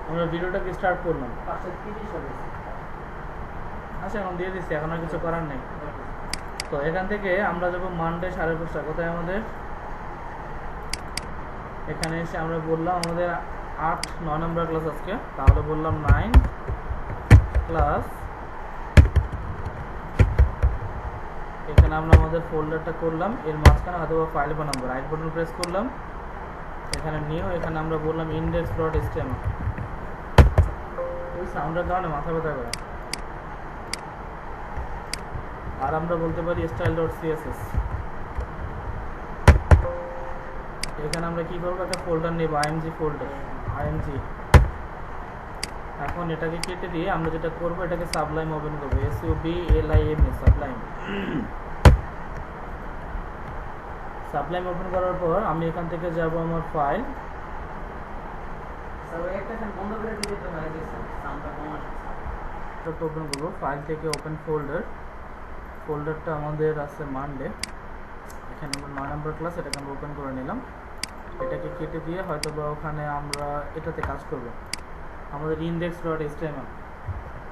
আমরা ভিডিওটাকে স্টার্ট করলাম। আচ্ছা এখন দিয়ে দিচ্ছি, এখন আর কিছু করার নেই। তো এখান থেকে আমরা যাবো মানডে 5:30 কোথায় আমাদের এখানে এসে আমরা বললাম আমাদের 8-9 নম্বর ক্লাস আজকে, তাহলে বললাম 9 ক্লাস। এখানে আমরা আমাদের ফোল্ডারটা করলাম, এর মাঝখানে হয়তো ফাইল বানাবো, রাইট বাটন প্রেস করলাম, এখানে নিউ, এখানে আমরা বললাম index.html। ওই সাউন্ডের কারণে মাথা ব্যথা করে। আর আমরা বলতে পারি style.css। এখানে আমরা কি করবো, একটা ফোল্ডার নেব, img ফোল্ডার, img। এখন এটাকে কেটে দিয়ে আমরা যেটা করবো, এটাকে সাবলাইম ওপেন করবো, sublim, সাবলাইম। সাবলাইম ওপেন করার পর আমি এখান থেকে যাব আমার ফাইল, ওপেন করবো, ফাইল থেকে ওপেন ফোল্ডার, ফোল্ডারটা আমাদের আছে মানডে, এখানে আমরা 9 নম্বর ক্লাস, এটাকে আমরা ওপেন করে নিলাম। এটাকে কেটে দিয়ে হয়তো বা ওখানে আমরা এটাতে কাজ করব, আমাদের index.html।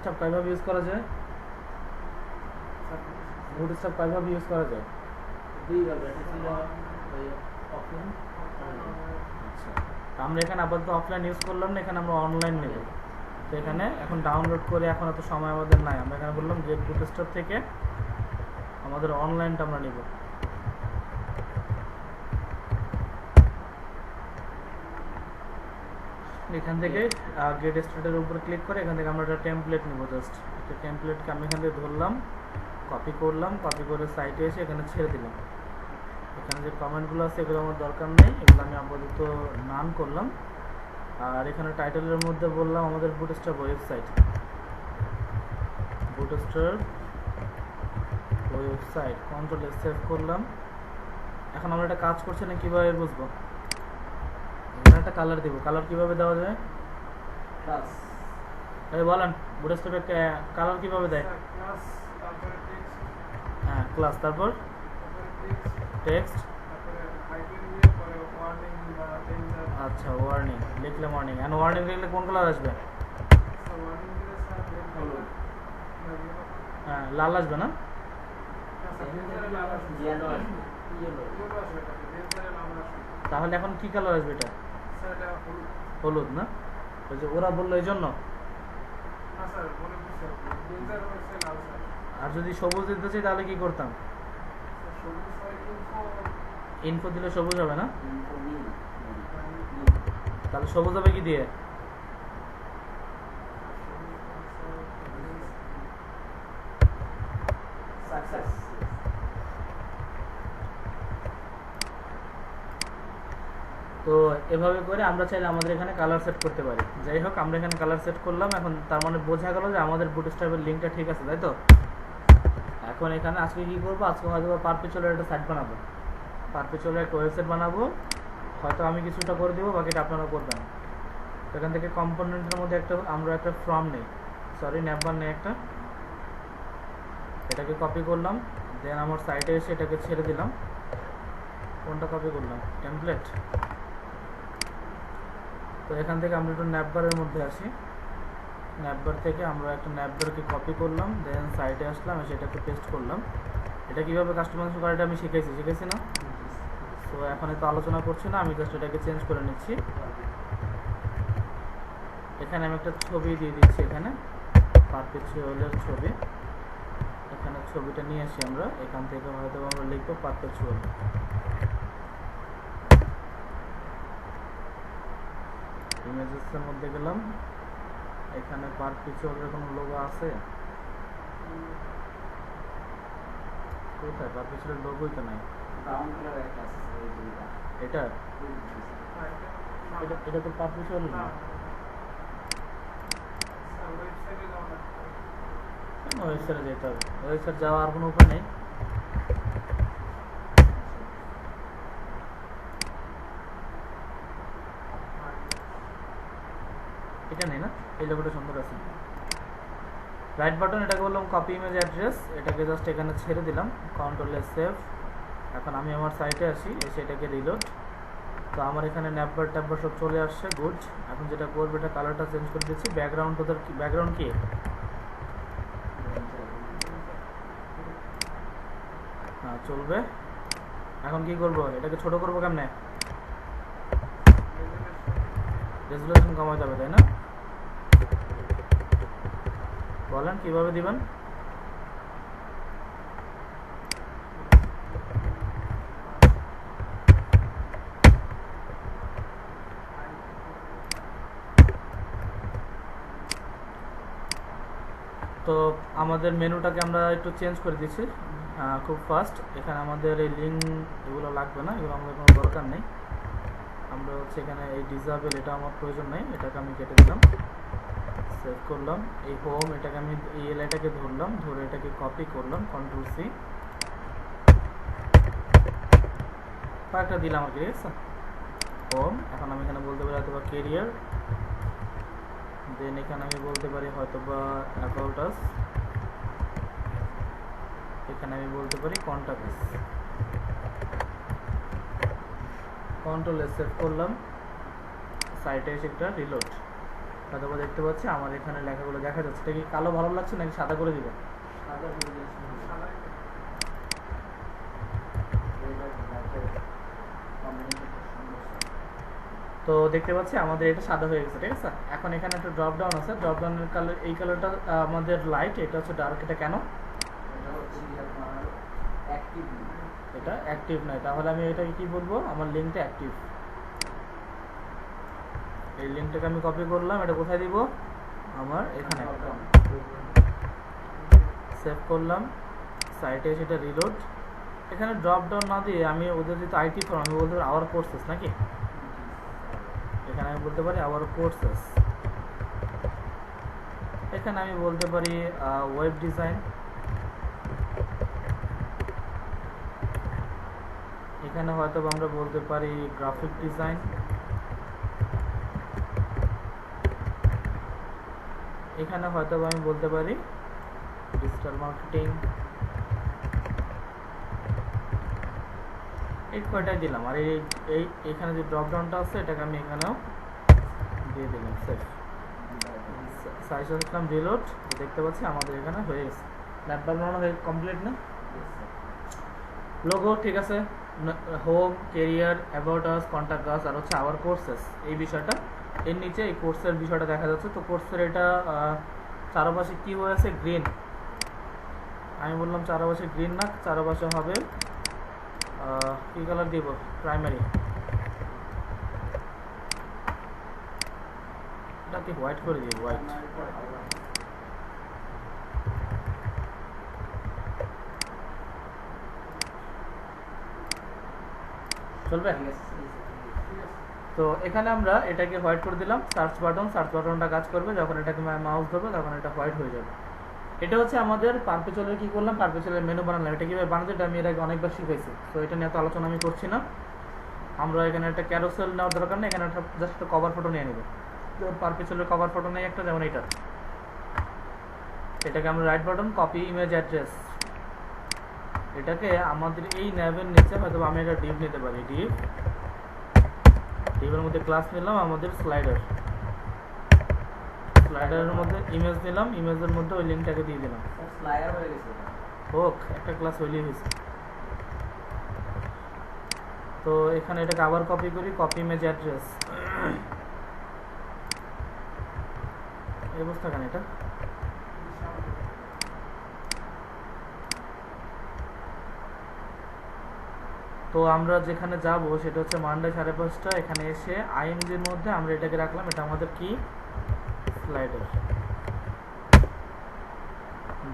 সব কীভাবে ইউজ করা যায়, বুটস্ট্র্যাপ কীভাবে ইউজ করা যায়? আচ্ছা, আমরা এখানে আপাতত অফলাইন ইউজ করলাম না, এখানে আমরা অনলাইন নেব। তো এখানে এখন ডাউনলোড করে, এখন এত সময় আমাদের নাই, আমরা এখানে বললাম যে বুটস্ট্র্যাপ থেকে আমাদের অনলাইনটা আমরা নিব। এখান থেকে গেট স্টার্টের উপর ক্লিক করে এখান থেকে আমরা একটা টেমপ্লেট নেব। জাস্ট একটা টেমপ্লেটকে আমি এখান থেকে ধরলাম, কপি করলাম, কপি করে সাইটে এসে এখানে ছেড়ে দিলাম। এখানে যে কমেন্টগুলো আছে এগুলো আমার দরকার নেই, এগুলো আমি আপাতত নান করলাম। আর এখানে টাইটেলের মধ্যে বললাম আমাদের bootstrap website, bootstrap website, control S save করলাম। এখন আমরা একটা কাজ করছি না, কীভাবে বুঝবো? এখানে একটা কালার দিব, কালার কিভাবে দেওয়া যায় বলেন? বুটস্ট্র্যাপে কালার কিভাবে দেয়? হ্যাঁ, ক্লাস, তারপর টেক্সট, আচ্ছা ওয়ার্নিং লিখলে, ওয়ার্নিং এন্ড ওয়ার্নিং লিখলে কোন কালার আসবে? হ্যাঁ, লাল আসবে না? তাহলে এখন কি কালার আসবে? এটা হলুদ না? ওই যে ওরা বললো এই জন্য। আর যদি সবুজ দিতে চাই তাহলে কি করতাম? ইনফো দিলে সবুজ হবে না? তাহলে সবুজ হবে কি দিয়ে? তো এভাবে করে আমরা চাইলে আমাদের এখানে কালার সেট করতে পারি। যাই হোক, আমরা এখানে কালার সেট করলাম। এখন তার মানে বোঝা গেল যে আমাদের বুটস্ট্র্যাপের লিঙ্কটা ঠিক আছে, তাই তো? এখন এখানে আজকে কি করবো, আজকে হয়তো পারপেচুয়ালের একটা সাইট বানাবো, পারপেচুয়ালের একটা ওয়েবসাইট বানাবো। হয়তো আমি কিছুটা করে দেবো, বাকিটা আপনারা করবেন। এখান থেকে কম্পোনেন্টের মধ্যে আমরা একটা ফর্ম নেই, সরি ন্যাপবার নেই একটা, এটাকে কপি করলাম, দেন আমার সাইটে এসে এটাকে ছেড়ে দিলাম। কোনটা কপি করলাম? টেমপ্লেট। তো এখান থেকে আমরা একটু ন্যাপবারের মধ্যে আসি, ন্যাপবার থেকে আমরা একটা ন্যাপবারকে কপি করলাম, দেন সাইটে আসলাম, সেটাকে পেস্ট করলাম। এটা কীভাবে কাস্টমাইজ করা, এটা আমি শিখেছি না? তো এখন এত আলোচনা করছি না, আমি জাস্ট এটাকে চেঞ্জ করে নিচ্ছি। এখানে আমি একটা ছবি দিয়ে দিচ্ছি, এখানে পারপেচুয়ালের ছবি, এখানে ছবিটা নিয়ে আসি আমরা। এখান থেকে হয়তো আমরা লিখবো পারপেচুয়াল। ইমেজেসের মধ্যে গেলাম, এখানে পারপেচুয়ালের কোনো লোগো আছে? কোথায়? পারপেচুয়ালের লোগোই তো নাই। এটা এটা তো পারপেচুয়াল না। ওয়েবসাইটে যেতে হবে, ওয়েবসাইট যাওয়ার আর কোনো উপায় নেই। এটা নেই না, এই লোগোটা সুন্দর আছে। রাইট বাটন, এটাকে বললাম কপি ইমেজ অ্যাড্রেস, এটাকে জাস্ট এখানে ছেড়ে দিলাম, কন্ট্রোল এস সেভ। এখন আমি আমার সাইটে আসি, এসে এটাকে রিলোড, তো আমার এখানে ন্যাপবার ট্যাপবার সব চলে আসছে, গুড। এখন যেটা করবো, এটা কালারটা চেঞ্জ করে দিচ্ছি। ব্যাকগ্রাউন্ড তোদের কি, ব্যাকগ্রাউন্ড কি? হ্যাঁ চলবে। এখন কি করব, এটাকে ছোট করবো কেমনে? রেজুলেশন কমাতে হবে তাই না? বলেন কিভাবে দিবেন? তো আমাদের মেনুটাকে আমরা একটু চেঞ্জ করে দিচ্ছি খুব ফাস্ট। এখানে আমাদের এই লিঙ্ক এগুলো লাগবে না, এগুলো আমাদের কোনো দরকার নেই। আমরা হচ্ছে এখানে এই ডিসেবল, এটা আমার প্রয়োজন নেই, এটাকে আমি কেটে দিলাম, সেভ করলাম। এই হোম, এটাকে আমি এই এলাইটাকে ধরলাম, ধরে এটাকে কপি করলাম, কন্ট্রোল সি, কয়েকটা দিলাম আর কি, ঠিক আছে? হোম। এখন আমি এখানে বলতে পারি হয়তো বা কেরিয়ার, দেন এখানে আমি বলতে পারি হয়তো বা অ্যাবাউট আস, এখানে আমি বলতে পারি কন্টাক্ট আস। কন্ট্রোল এস, সেভ করলাম, সাইটে এসে একটা রিলোড, হয়তো বা দেখতে পাচ্ছি আমার এখানে লেখাগুলো দেখা যাচ্ছে। এটা কি কালো ভালো লাগছে নাকি সাদা করে দিবেন? তো দেখতে পাচ্ছি আমাদের এটা সাদা হয়ে গেছে, ঠিক আছে? এখন এখানে একটা ড্রপ ডাউন আছে, ড্রপ ডাউনের কালার, এই কালারটা আমাদের লাইট, এটা হচ্ছে ডার্ক। এটা কেন? এটা অ্যাক্টিভ নয়, তাহলে আমি এটাকে কি বলবো, আমার লিঙ্কটা অ্যাক্টিভ। এই লিঙ্কটাকে আমি কপি করলাম, এটা কোথায় দিব? আমার এখানে। সেভ করলাম, সাইটে এসে এটা রিলোড। এখানে ড্রপ ডাউন না দিয়ে আমি ওদের যেহেতু আইটি ফর্ম, আমি বলতে পারি আওয়ার কোর্সেস নাকি, এখানে আমি বলতে পারি আওয়ার কোর্সেস। এখানে আমি বলতে পারি ওয়েব ডিজাইন, এখানে হয়তো আমরা বলতে পারি গ্রাফিক ডিজাইন, এখানে হয়তো আমি বলতে পারি ডিজিটাল মার্কেটিং। এই কয়টাই দিলাম। আর এই এখানে যে ড্রপ ডাউনটা আছে, এটাকে আমি এখানেও দিয়ে দিলাম, সেভ। সাইজ করলাম, রিলোড, দেখতে পাচ্ছি আমাদের এখানে হয়ে গেছে। ল্যাপটপ বানানো হয়ে কমপ্লিট না? লোগো ঠিক আছে, home, career, about us, contact us, আর হচ্ছে আওয়ার কোর্সেস, এই বিষয়টা এর নিচে এই কোর্সের বিষয়টা দেখা যাচ্ছে। তো কোর্সের এটা চারপাশে কি হয়েছে, গ্রিন। আমি বললাম চারপাশে গ্রিন না, চারপাশে হবে কি কালার দিব, প্রাইমারি, এটাকে হোয়াইট করে দিই, হোয়াইট। চলবে? তো এখানে আমরা এটাকে হোয়াইট করে দিলাম। সার্চ বাটন, সার্চ বাটনটা কাজ করবে, যখন এটাকে মাউস ধরবে তখন এটা হোয়াইট হয়ে যাবে। এটা হচ্ছে আমাদের পারপেচুয়ালের কি করলাম, পারপেচুয়ালের মেনু বানালাম। এটা কীভাবে বানাতে, এটা আমি এর আগে অনেকবার শিখেছি, তো এটা নিয়ে এত আলোচনা আমি করছি না। আমরা এখানে একটা ক্যারোসেল নেওয়ার দরকার নেই, এখানে একটা জাস্ট একটা কভার ফটো নিয়ে নেব। পারপেচুয়ালের কভার ফটো নেই একটা, যেমন এটা। এটাকে আমরা right button, copy image address, এটাকে আমাদের এই ন্যাবের নিচে হয়তো আমি একটা ডিভ নিতে পারি, ডিভের মধ্যে ক্লাস নিলাম, আমাদের স্লাইডার, স্লাইডারের মধ্যে ইমেজ নিলাম, ইমেজের মধ্যে ওই লিঙ্কটাকে দিয়ে দিলাম। স্লাইডার হয়ে গেছে, হোক, একটা ক্লাস হইলেই হয়েছে। তো এখানে এটাকে আবার কপি করি, কপি ইমেজ অ্যাড্রেস, এই অবস্থা কেন এটা? তো আমরা যেখানে যাব সেটা হচ্ছে মানডে 5:30, এখানে এসে আইএমজির মধ্যে আমরা এটাকে রাখলাম, এটা আমাদের কি, স্লাইডার।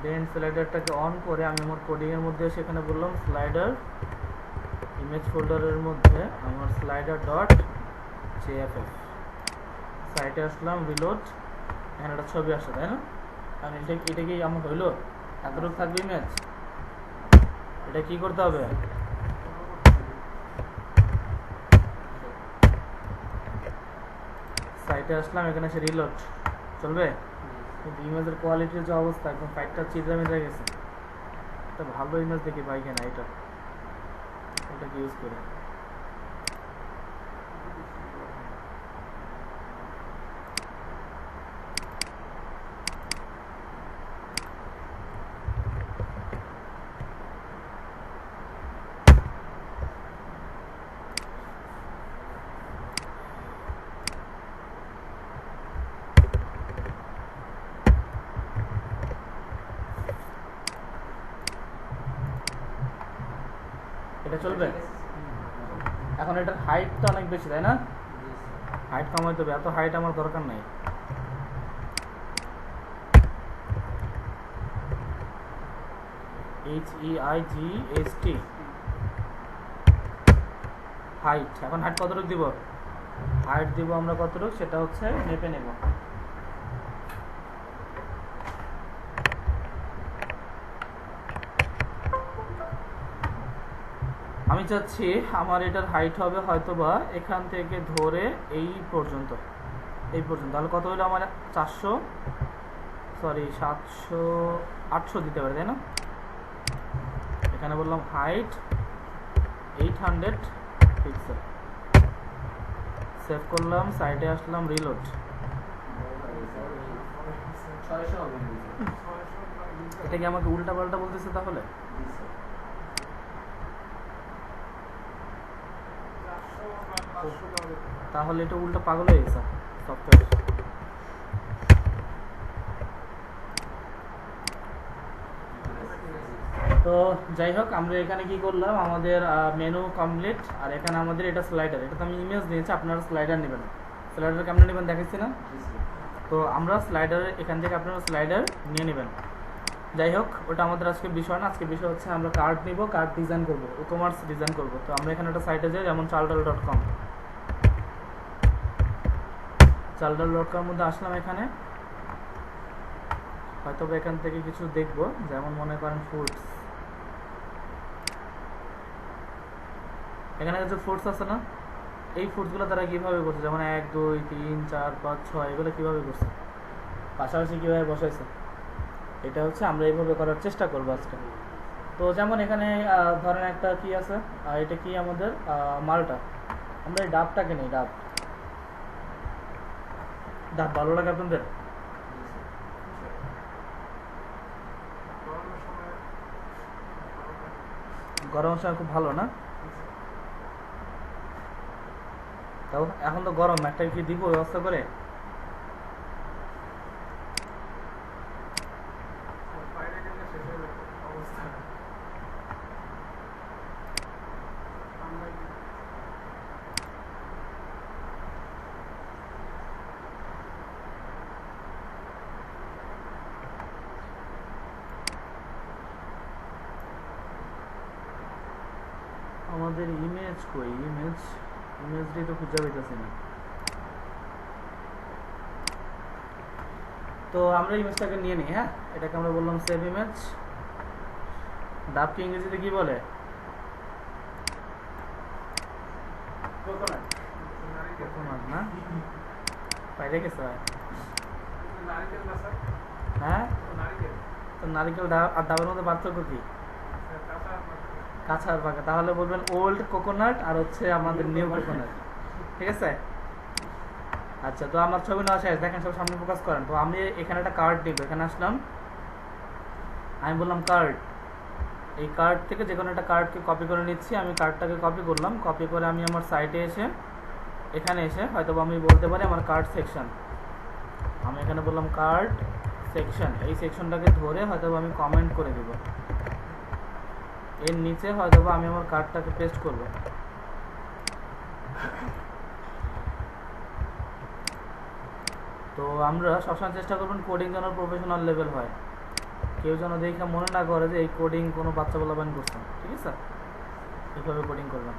দেন স্লাইডারটাকে অন করে আমি আমার কোডিংয়ের মধ্যে সেখানে বললাম স্লাইডার, ইমেজ ফোল্ডারের মধ্যে আমার স্লাইডার ডট জেএফএফ, সাইটে আসলাম, রিলোড, এখানে একটা ছবি আসছে তাই না? কারণ এটা কি আমার হইলো, এতটুকু থাকবে ইমেজ, এটা কি করতে হবে, সাইটে আসলাম, এখানে এসে রিলোড, চলবে? কিন্তু ইমেজের কোয়ালিটির যে অবস্থা, একদম ফাইটটা চিদ্রা মিদ্রা গেছে। একটা ভালো ইমেজ দেখি পাই কিনা, এটাকে ইউজ করে এটা চলবে? এখন এটার হাইট তো অনেক বেশি, তাই না? হাইট কমাইতে হবে, এত হাইট আমার দরকার নাই। HEIGHT height. এখন হাইট কতটুকু দিব? হাইট দিব আমরা কতটুকু সেটা হচ্ছে মেপে নেব। আমি চাচ্ছি আমার এটার হাইট হবে হয়তোবা এখান থেকে ধরে এই পর্যন্ত, তাহলে কত হলো আমার? 800 দিতে পারে, তাই না? এখানে বললাম হাইট 800 পিক্সেল, সেভ করলাম, সাইটে আসলাম, রিলোড। এটা কি আমাকে উল্টা পাল্টা বলতেছে তাহলে? তাহলে এটা উল্টা পাগল হয়ে গেছে সফটওয়্যার। তো যাই হোক, আমরা এখানে কি করলাম, আমাদের মেনু কমপ্লিট। আর এখানে আমাদের এটা স্লাইডার, এটা তো আমি ইমেজ নিয়েছি, আপনারা স্লাইডার নেবেন। স্লাইডার কেমন নেবেন দেখাচ্ছি না? তো আমরা স্লাইডার এখান থেকে আপনারা স্লাইডার নিয়ে নেবেন। যাই হোক, ওটা আমাদের আজকে বিষয় না। আজকে বিষয় হচ্ছে আমরা কার্ড নিব, কার্ড ডিজাইন করবো, ই কমার্স ডিজাইন করবো। তো আমরা এখানে একটা সাইটে যাই, যেমন চালডাল.com। চালডাল.com মধ্যে আসলাম। এখানে হয়তো এখান থেকে কিছু দেখবো, যেমন মনে করেন ফুডস। এখানে কিছু ফুডস আছে না, এই ফুডসগুলো তারা কিভাবে করছে, যেমন 1 2 3 4 5 6 এগুলো কিভাবে করছে, পাশাপাশি কিভাবে বসাইছে, এটা হচ্ছে আমরা এইভাবে করার চেষ্টা করবো আজকে। তো যেমন এখানে ধরেন একটা কি আছে, এটা কি আমাদের মালটা, আমরা এই ডাবটাকে নিই। ডাব ভালো লাগে আপনাদের? গরমের সময় খুব ভালো না? তাও এখন তো গরম, একটা কি দিব ব্যবস্থা করে? আমাদের ইমেজ কই? ইমেজটাই তো খুঁজে পাইতেছি না। তো আমরা ইমেজটাকে নিয়ে নিই। হ্যাঁ, এটাকে আমরা বললাম সেভ ইমেজ। ডাবকে ইংরেজিতে কি বলে? কোকোনাট না? বাইরে গেছে? হ্যাঁ, তো নারিকেল আর ডাবের মধ্যে পার্থক্য কি? কাঁচা আর পাকা। তাহলে বলবেন ওল্ড কোকোনাট আর হচ্ছে আমাদের নিউ কোকোনাট। ঠিক আছে? আচ্ছা, তো আমার ছবি নেওয়া শেষ। দেখেন, সব সামনে ফোকাস করেন। তো আমি এখানে একটা কার্ড নিব, এখানে আসলাম, আমি বললাম কার্ড। এই কার্ড থেকে যে কোনো একটা কার্ডকে কপি করে নিচ্ছি। আমি কার্ডটাকে কপি করলাম, কপি করে আমি আমার সাইটে এসে, এখানে এসে হয়তো আমি বলতে পারি আমার কার্ড সেকশন। আমি এখানে বললাম কার্ড সেকশন। এই সেকশনটাকে ধরে হয়তো আমি কমেন্ট করে দেব, এর নিচে হয়তো আমি আমার কার্ডটাকে পেস্ট করব। তো আমরা সবসময় চেষ্টা করবেন কোডিং যেন প্রফেশনাল লেভেল হয়, কেউ যেন দেখে মনে না করে যে এই কোডিং কোনো বাচ্চা বলাবান করছে। ঠিক আছে? এইভাবে কোডিং করবেন।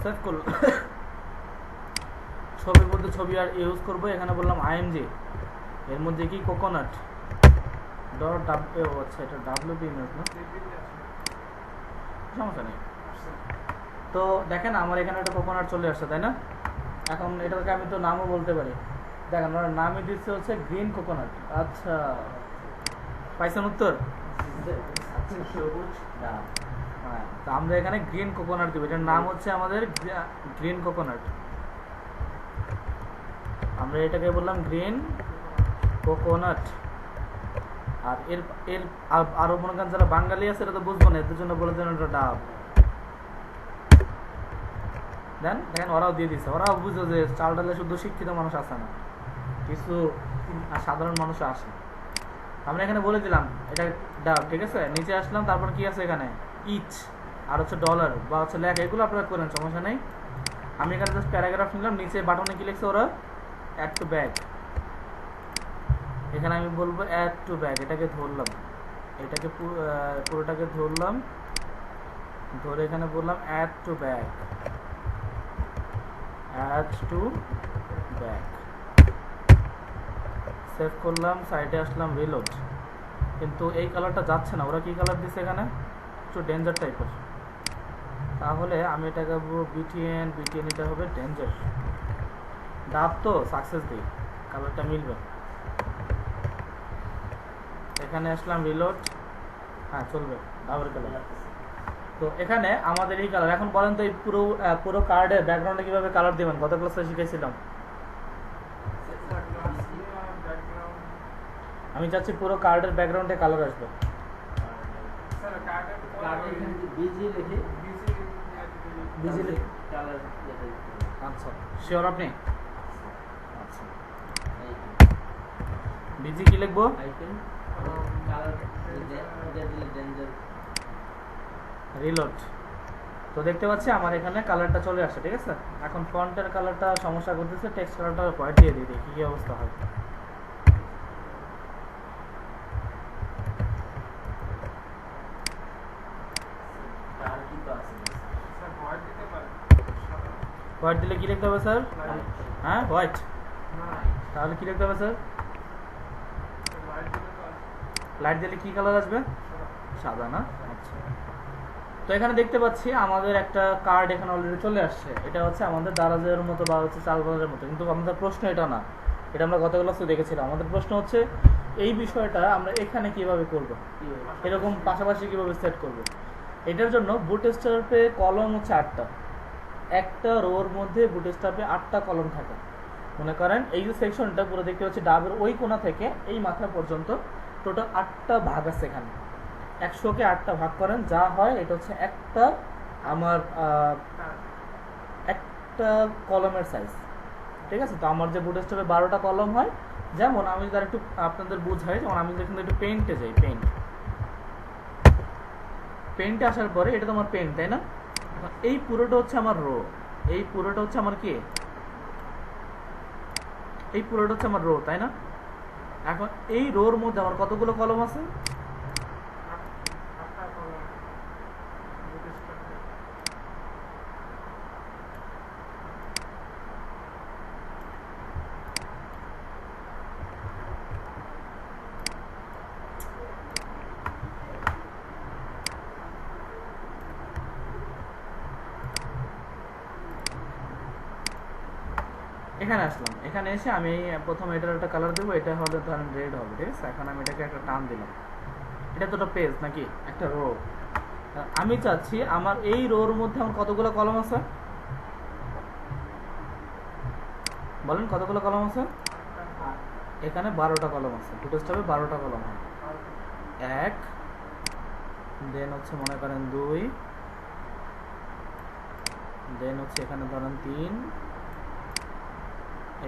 সেভ করল। ছবির মধ্যে ছবি আর ইউজ করবো। এখানে বললাম আইএমজি, এর মধ্যে কি কোকোনাট ডট ডাব্লিউ। আচ্ছা, এটা ডাব্লিউপি ইমেজ না, সমস্যা নেই। তো দেখেন আমার এখানে একটা কোকোনাট চলে আসছে, তাই না? এখন এটাকে আমি তো নামও বলতে পারি। দেখেন আমরা নামই দিচ্ছি হচ্ছে গ্রিন কোকোনাট। আচ্ছা, পাইছেন উত্তর? হ্যাঁ, তো আমরা এখানে গ্রিন কোকোনাট দিব। এটার নাম হচ্ছে আমাদের গ্রিন কোকোনাট। আমরা এটাকে বললাম গ্রিন কোকোনাট। আর এর এর আরো মনে করেন যারা বাঙালি আছে এটা তো বুঝবো না, এদের জন্য বলে দেন এটা ডাব। দেন দেখেন ওরাও দিয়ে দিচ্ছে, ওরাও বুঝো যে চাল ডালে শুধু শিক্ষিত মানুষ আসে না, কিছু সাধারণ মানুষ আসে। আমরা এখানে বলে দিলাম এটা ডাব, ঠিক আছে। নিচে আসলাম, তারপর কি আছে এখানে ইচ, আর হচ্ছে ডলার বা হচ্ছে লেখা, এগুলো আপনারা করেন, সমস্যা নেই। আমি এখানে জাস্ট প্যারাগ্রাফ নিলাম, নিচে বাটনে কি লিখছে ওরা, অ্যাড টু ব্যাগ। এখানে আমি বলবো অ্যাড টু ব্যাগ, এটাকে ধরলাম, এটাকে পুরোটাকে ধরলাম, ধরে এখানে বললাম add to bag, add to bag. Save করলাম, সাইডে আসলাম, রিলোড। কিন্তু এই কালারটা যাচ্ছে না, ওরা কি কালার দিচ্ছে এখানে, একটু ডেঞ্জার টাইপের। তাহলে আমি এটাকে বিটিএন, বিটিএন এটা হবে ডেঞ্জার। ডাব তো সাকসেস দিই, কালারটা মিলবে। এখানে আসলাম, রিলোড, হ্যাঁ চলবে, ডাবের কালার। তো এখানে আমাদের এই কালার। এখন বলেন তো এই পুরো কার্ডের ব্যাকগ্রাউন্ডে কিভাবে কালার দিবেন, গত ক্লাসে শিখেছিলাম। আমি চাচ্ছি পুরো কার্ডের ব্যাকগ্রাউন্ডে কালার আসবে। আচ্ছা শিওর আপনি? আচ্ছা বিজি কি লিখবো? রিলোড। তো দেখতে পাচ্ছি আমার এখানে কালারটা চলে আসছে, ঠিক আছে। এখন ফন্টের কালারটা সমস্যা করতেছে, টেক্সট কালারটা হোয়াইট দিয়ে দিই, দেখি কি অবস্থা হয়। হোয়াইট দিলে কি লিখতে হবে স্যার? হ্যাঁ হোয়াইট, তাহলে কি লিখতে হবে স্যার? লাইট দিলে কি কালার আসবে? সাদা না? আচ্ছা। তো এখানে দেখতে পাচ্ছি আমাদের একটা কার্ড এখানে অলরেডি চলে আসছে। এটা হচ্ছে আমাদের দারাজের মতো বা হচ্ছে চালবাজারের মতো, কিন্তু আমাদের প্রশ্ন এটা না, এটা আমরা গত ক্লাসে দেখেছিলাম। আমাদের প্রশ্ন হচ্ছে এই বিষয়টা আমরা এখানে কিভাবে করব, এরকম পাশাপাশি কিভাবে সেট করব। এটার জন্য বুটস্ট্র্যাপে কলম হচ্ছে 8টা, একটা রোর মধ্যে বুটস্ট্র্যাপে 8টা কলম থাকে। মনে করেন এই যে সেকশনটা পুরো দেখতে পাচ্ছি ডাবের ওই কোণা থেকে এই মাথা পর্যন্ত টোটাল 8টা ভাগ আছে এখানে। 100কে 8টা ভাগ করেন, যা হয় এটা হচ্ছে একটা আমার একটা কলমের সাইজ, ঠিক আছে। তো আমার যে বুটস্ট্র্যাপে 12টা কলম হয়, যেমন আমি যদি একটু আপনাদের বুঝাই, যেমন আমি যদি একটু পেইন্টে যাই, পেইন্টে আসার পরে এটা তো আমার পেইন্ট, তাই না? এই পুরোটা হচ্ছে আমার রো, এই পুরোটা হচ্ছে আমার কি, এই পুরোটা হচ্ছে আমার রো, তাই না? এখন এই রোর মধ্যে আমার কতগুলো কলম আছে? এখানে আসলাম, এখানে এসে আমি প্রথমে এটার একটা কালার দেবো, এটা হলে ধরেন রেড হবে, ঠিক আছে। এখন আমি এটাকে একটা টান দিলাম, এটা তো একটা পেজ নাকি, একটা রো। আমি চাচ্ছি আমার এই রোর মধ্যে আমার কতগুলো কলম আছে, বলেন কতগুলো কলম আছে? এখানে 12টা কলম আছে, বুটস্ট্র্যাপে 12টা কলম হয়। 1, দেন হচ্ছে মনে করেন 2, দেন হচ্ছে এখানে ধরেন 3,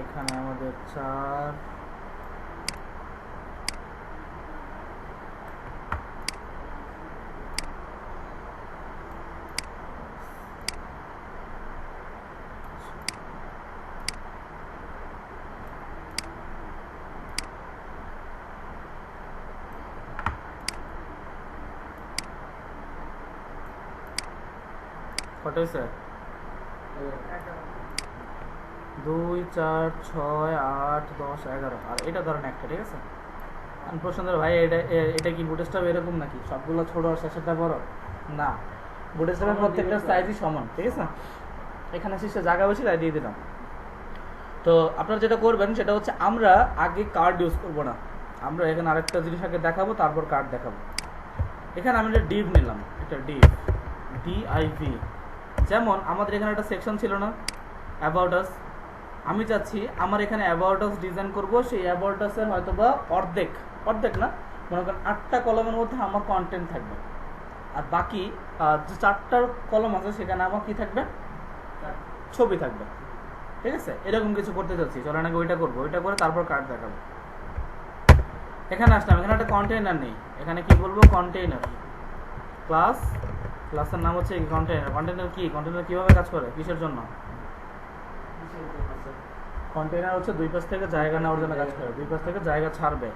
এখানে আমাদের 4, কত হয়েছে? 2, 4, 6, 8, 10, 11, আর এটা ধরেন একটা, ঠিক আছে। প্রশ্ন ভাই এটা কি বুটস্ট্র্যাপ এরকম নাকি সবগুলো ছোট আর শেষেরটা বড়? না, বুটস্ট্র্যাপের প্রত্যেকটা সাইজই সমান, ঠিক আছে। এখানে শীর্ষে জায়গা বেশি তাই দিয়ে দিলাম। তো আপনারা যেটা করবেন সেটা হচ্ছে আমরা আগে কার্ড ইউজ করব না, আমরা এখানে আরেকটা জিনিস আগে দেখাবো, তারপর কার্ড দেখাবো। এখানে আমি একটা ডিভ নিলাম, এটা DIV। যেমন আমাদের এখানে একটা সেকশন ছিল না, অ্যাবাউট আস। আমি চাচ্ছি আমার এখানে অ্যাবাউট আস ডিজাইন করব, সেই অ্যাবাউট আসের হয়তো বা অর্ধেক না, মনে করেন 8টা কলমের মধ্যে আমার কন্টেন্ট থাকবে, আর বাকি যে 4টা কলম আছে সেখানে আমার কি থাকবে, ছবি থাকবে, ঠিক আছে। এরকম কিছু করতে চাচ্ছি, চলেন আগে ওইটা করবো, ওইটা করে তারপর কার্ড দেখাবো। এখানে আসলাম, এখানে একটা কন্টেইনার নেই, এখানে কি বলবো কন্টেইনার ক্লাসের নাম হচ্ছে কন্টেইনার। কন্টেইনার কি, কন্টেইনার কিভাবে কাজ করে, কিসের জন্য? কন্টেইনার হচ্ছে দুই পাশ থেকে জায়গা নেওয়ার জন্য কাজ করে, দুই পাশ থেকে জায়গা ছাড়বে।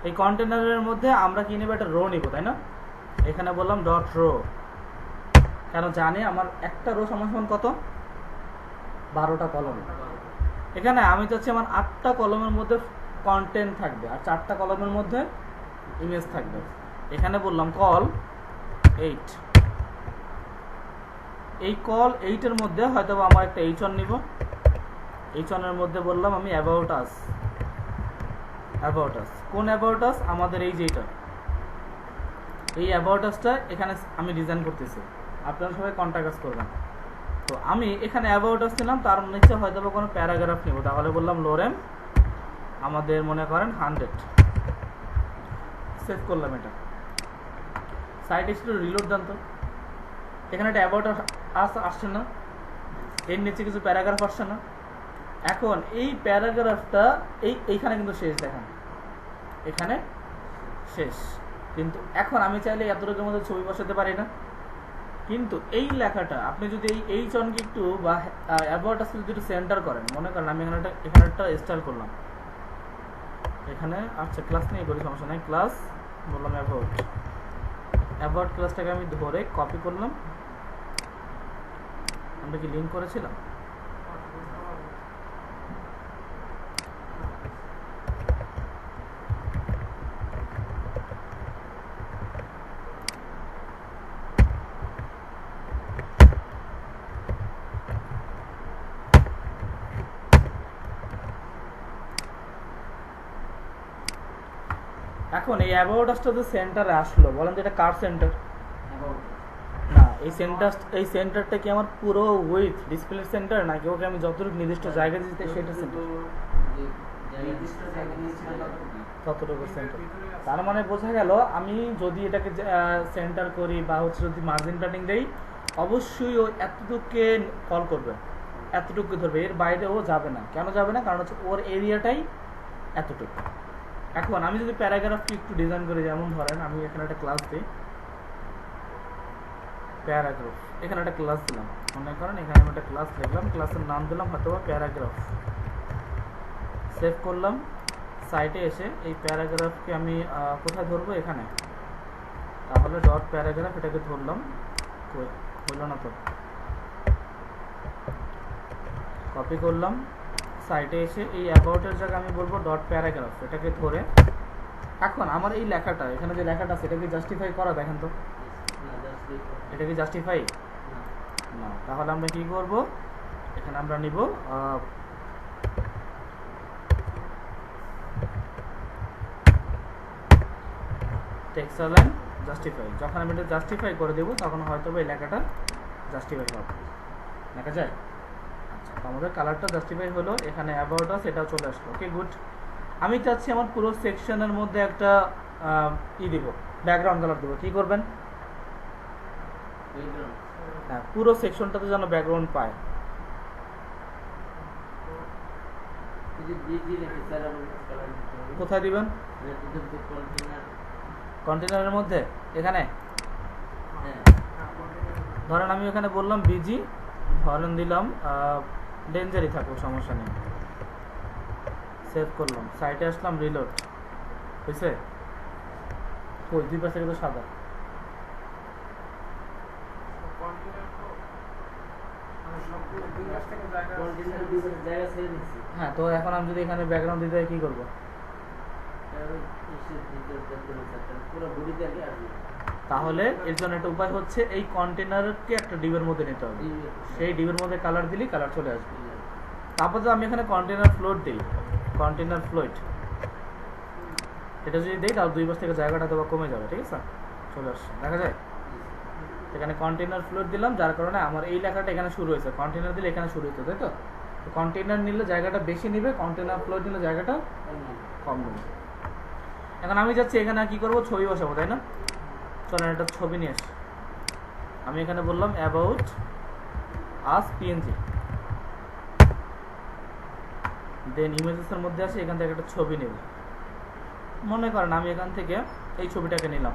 এই কন্টেইনারের মধ্যে আমরা কি নেব, একটা রো নিব, তাই না? এখানে বললাম ডট রো, কেন জানি আমার একটা রো সমান কত, 12টা কলম। এখানে আমি চাচ্ছি আমার 8টা কলমের মধ্যে কন্টেন্ট থাকবে আর 4টা কলমের মধ্যে ইমেজ থাকবে। এখানে বললাম কল 8, এই কল 8 এর মধ্যে হয়তো আমার একটা h1 নিব, h1 এর মধ্যে বললাম আমি অ্যাবাউট আস। কোন অ্যাবাউট আস? আমাদের এই যে এটা, এই অ্যাবাউট আসটা এখানে আমি ডিজাইন করতেছি, আপনারা সবাই কন্টাক্ট করবেন। তো আমি এখানে অ্যাবাউট আস নিলাম, তার নিচে হয়তো কোনো প্যারাগ্রাফ নিব, তাহলে বললাম লোরেম আমাদের মনে করেন 100। সেভ করলাম, এটা সাইট একটু রিলোড দেন তো। এখানে একটা অ্যাবাউট আস আসছে না, এর নিচে কিছু প্যারাগ্রাফ আসছে না। এখন এই প্যারাগ্রাফটা এইখানে কিন্তু শেষ, দেখেন এখানে শেষ, কিন্তু এখন আমি চাইলে এতটুকুর মধ্যে ছবি বসাতে পারি না। কিন্তু এই লেখাটা আপনি যদি এই চনকে একটু বা অ্যাবাউট আস যদি একটু সেন্টার করেন, মনে করেন আমি এখানে একটা স্টাইল করলাম, এখানে আচ্ছা ক্লাস নিয়ে করি, সমস্যা নাই, ক্লাস বললাম অ্যাবাউট ক্লাসটাকে আমি ধরে কপি করলাম। আমরা কি লিঙ্ক করেছিলাম? এখন এই অ্যাবাউট আসটা যে সেন্টারে আসলো, বলেন তো এটা কার সেন্টার? না, এই সেন্টারটা কি আমার পুরো উইথ ডিসপ্লে সেন্টার, নাকি ওকে আমি যতটুকু নির্দিষ্ট জায়গা দিতে সেটা সেন্টার? ততটুকু সেন্টার। তার মানে বোঝা গেল আমি যদি এটাকে সেন্টার করি বা হচ্ছে যদি মার্জিন প্যাডিং দেই, অবশ্যই ও এতটুকুকে কল করবে, এতটুকু ধরবে, এর বাইরে ও যাবে না। কেন যাবে না? কারণ হচ্ছে ওর এরিয়াটাই এতটুকু। এখন আমি যদি প্যারাগ্রাফটি একটু ডিজাইন করি, যেমন ধরেন আমি এখানে একটা ক্লাস দিই প্যারাগ্রাফ, এখানে একটা ক্লাস দিলাম, মনে করেন এখানে আমি একটা ক্লাস লিখলাম, ক্লাসের নাম দিলাম হয়তো প্যারাগ্রাফ। সেভ করলাম, সাইটে এসে এই প্যারাগ্রাফকে আমি কোথায় ধরবো, এখানে, তাহলে ডট প্যারাগ্রাফ এটাকে ধরলাম, হলো না তো, কপি করলাম, সাইটে এসে এই অ্যাবাউটের জায়গায় আমি বলবো ডট প্যারাগ্রাফ, এটাকে ধরে এখন আমার এই লেখাটা, এখানে যে লেখাটা আছে এটাকে জাস্টিফাই করা, দেখেন তো এটা কি জাস্টিফাই না? তাহলে আমরা কি করব, এখানে আমরা নিব টেক্সট লাইন জাস্টিফাই। যখন আমি এটা জাস্টিফাই করে দেবো তখন হয়তো এই লেখাটা জাস্টিফাই হবে, দেখা যায়। আচ্ছা, তো আমাদের কালারটা জাস্টিফাই হলো, এখানে অ্যাবাউট আস এটাও চলে আসলো। Okay good. আমি চাচ্ছি আমার পুরো সেকশনের মধ্যে একটা দিব, ব্যাকগ্রাউন্ড কালার দেবো। কি করবেন? হ্যাঁ, পুরো সেকশনটাতে যেন ব্যাকগ্রাউন্ড পায়। কোথায় দিবেন? কন্টেনারের মধ্যে, এখানে ধরেন আমি এখানে বললাম বিজি, ধরেন দিলাম ডেঞ্জারই থাকুক, সমস্যা নেই। সেভ করলাম, সাইটে আসলাম, রিলোড হয়েছে। ওই দুই পাশে কিন্তু সাদা। হ্যাঁ, তো এখন আমি যদি এখানে ব্যাকগ্রাউন্ড দিতে কি করবো? তাহলে এর জন্য একটা উপায় হচ্ছে এই কন্টেনারকে একটা ডিবের মধ্যে নিতে হবে, সেই ডিবের মধ্যে কালার দিলেই কালার চলে আসবে। তারপর যদি আমি এখানে কন্টেনার ফ্লোট দিই, কন্টেনার ফ্লোট এটা যদি দিই তাহলে দুই পাশ থেকে জায়গাটা তো কমে যাবে, ঠিক আছে, চলে আসছে, দেখা যায়। এখানে কন্টেনার ফ্লোট দিলাম, যার কারণে আমার এই লেখাটা এখানে শুরু হয়েছে, কন্টেনার দিলে এখানে শুরু হয়েছে, তাই তো? কন্টেনার নিলে জায়গাটা বেশি নিবে, কন্টেনার ফ্লোট নিলে জায়গাটা কম নেবে। এখন আমি যাচ্ছি এখানে কি করবো, ছবি বসাবো, তাই না? চলেন একটা ছবি নিয়ে আসি। আমি এখানে বললাম অ্যাবাউট আস পিএনজি, দেন ইমেজেসের মধ্যে আসি, এখান থেকে একটা ছবি নেব। মনে করেন আমি এখান থেকে এই ছবিটাকে নিলাম,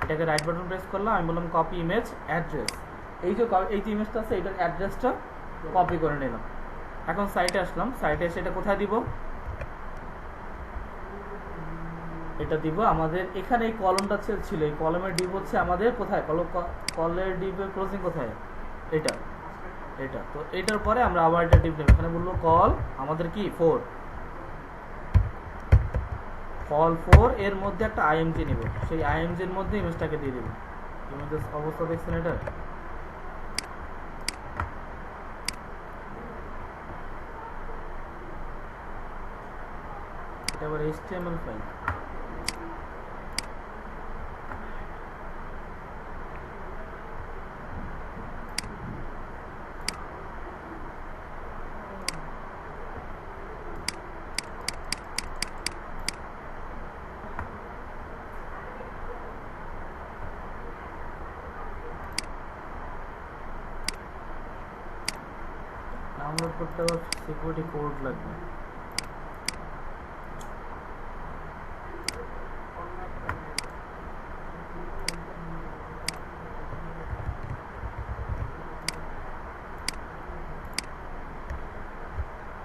এটাকে রাইট বাটন প্রেস করলাম, আমি বললাম কপি ইমেজ অ্যাড্রেস, এই যে ইমেজটা আছে এটার অ্যাড্রেসটা কপি করে নিলাম। এখন সাইটে আসলাম, সাইটে এসে এটা কোথায় দিব, এটা দিব আমাদের এখানে এই কলমটা ছিল, এই কলমের ডিপ হচ্ছে আমাদের কোথায়, কলের ডিপের ক্লোজিং কোথায়, এটা এটা। তো এটার পরে আমরা আবার এটা ডিপ নেব, এখানে বলবো কল আমাদের কি 4, কল 4 এর মধ্যে একটা আইএমজি নিব, সেই আইএমজি এর মধ্যে ইমেজটাকে দিয়ে দিব। ইমেজের অবস্থা দেখছেন এটা, এটা আবার HTML ফাইল। ডাউনলোড করতে আবার সিকিউরিটি কোড লাগবে।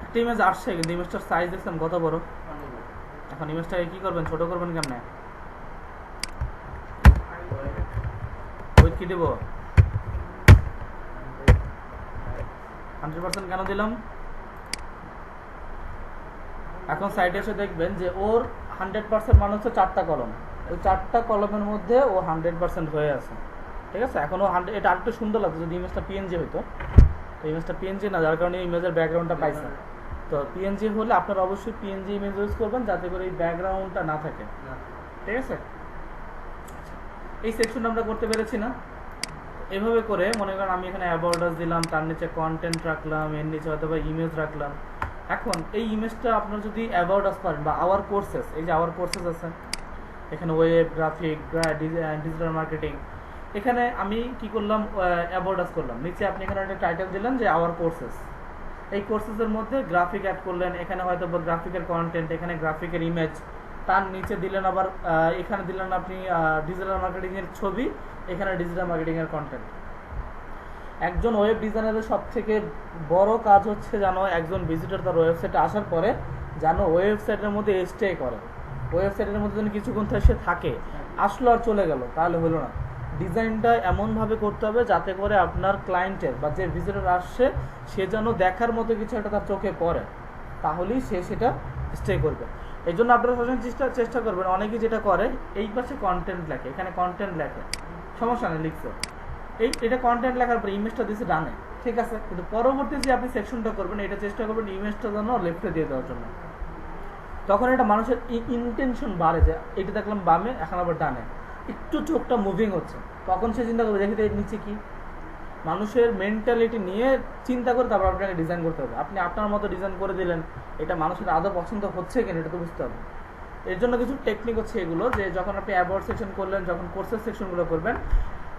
একটা ইমেজ আসছে কিন্তু ইমেজটার সাইজ দেখছেন কত বড়। এখন ইমেজটাকে কি করবেন, ছোট করবেন কেমনে, উইথ কি দেব 100% কেন দিলাম। এখন সাইডে এসে দেখবেন যে ওর 100% মানে হচ্ছে 4টা কলম, ওই 4টা কলমের মধ্যে ও 100% হয়ে আছে, ঠিক আছে। এখন ও 100, এটা আরেকটু সুন্দর লাগতো যদি ইমেজটা পিএনজি হইতো, তো ইমেজটা পিএনজি না, যার কারণে ইমেজের ব্যাকগ্রাউন্ডটা পাইছে। তো পিএনজি হলে আপনারা অবশ্যই পিএনজি ইমেজ ইউজ করবেন যাতে করে এই ব্যাকগ্রাউন্ডটা না থাকে, ঠিক আছে। এই সেকশনটা আমরা করতে পেরেছি না, এভাবে করে মনে করেন আমি এখানে অ্যাবাউট আস দিলাম, তার নিচে কন্টেন্ট রাখলাম, এর নিচে হয়তো বা ইমেজ রাখলাম। এখন এই ইমেজটা আপনার যদি অ্যাবাউট আস করেন বা আওয়ার কোর্সেস, এই যে আওয়ার কোর্সেস আছে এখানে, ওয়েব, গ্রাফিক, ডিজিটাল মার্কেটিং, এখানে আমি কি করলাম, অ্যাবাউট আস করলাম, নিচে আপনি এখানে একটা টাইটেল দিলেন যে আওয়ার কোর্সেস। এই কোর্সেসের মধ্যে গ্রাফিক অ্যাড করলেন, এখানে হয়তো বা গ্রাফিকের কন্টেন্ট, এখানে গ্রাফিকের ইমেজ, তার নিচে দিলেন আবার এখানে দিলেন আপনি ডিজিটাল মার্কেটিংয়ের ছবি, এখানে ডিজিটাল মার্কেটিংয়ের কন্টেন্ট। একজন ওয়েব ডিজাইনারের সব থেকে বড় কাজ হচ্ছে যেন একজন ভিজিটর তার ওয়েবসাইটে আসার পরে যেন ওয়েবসাইটের মধ্যে স্টে করে, ওয়েবসাইটের মধ্যে যেন কিছুক্ষণ সে থাকে, আসলো আর চলে গেল তাহলে হলো না। ডিজাইনটা এমনভাবে করতে হবে যাতে করে আপনার ক্লায়েন্টের বা যে ভিজিটর আসছে সে যেন দেখার মতো কিছু একটা তার চোখে পড়ে, তাহলেই সে সেটা স্টে করবে। এই জন্য আপনারা সবসময় চেষ্টা করবেন, অনেকেই যেটা করে এই পাশে কন্টেন্ট লেখে, এখানে কন্টেন্ট লেখে, সমস্যা নেই লিখছে, এটা কন্টেন্ট লেখার পর ইমেজটা দিচ্ছে ডানে, ঠিক আছে। কিন্তু পরবর্তী যে আপনি সেকশনটা করবেন এটা চেষ্টা করবেন ইমেজটা যেন লেফটে দিয়ে দেওয়ার জন্য, তখন এটা মানুষের ইন্টেনশন বাড়ে যে এটা দেখলাম বামে, এখন আবার ডানে, একটু চোখটা মুভিং হচ্ছে, তখন সে চিন্তা করবে দেখি এর নিচে কি। মানুষের মেন্টালিটি নিয়ে চিন্তা করে তারপর আপনাকে ডিজাইন করতে হবে। আপনি আপনার মতো ডিজাইন করে দিলেন, এটা মানুষের আদৌ পছন্দ হচ্ছে কিনা এটা তো বুঝতে হবে। এর জন্য কিছু টেকনিক হচ্ছে এগুলো, যে যখন আপনি অ্যাবাউট সেকশন করলেন, যখন কোর্সের সেকশনগুলো করবেন,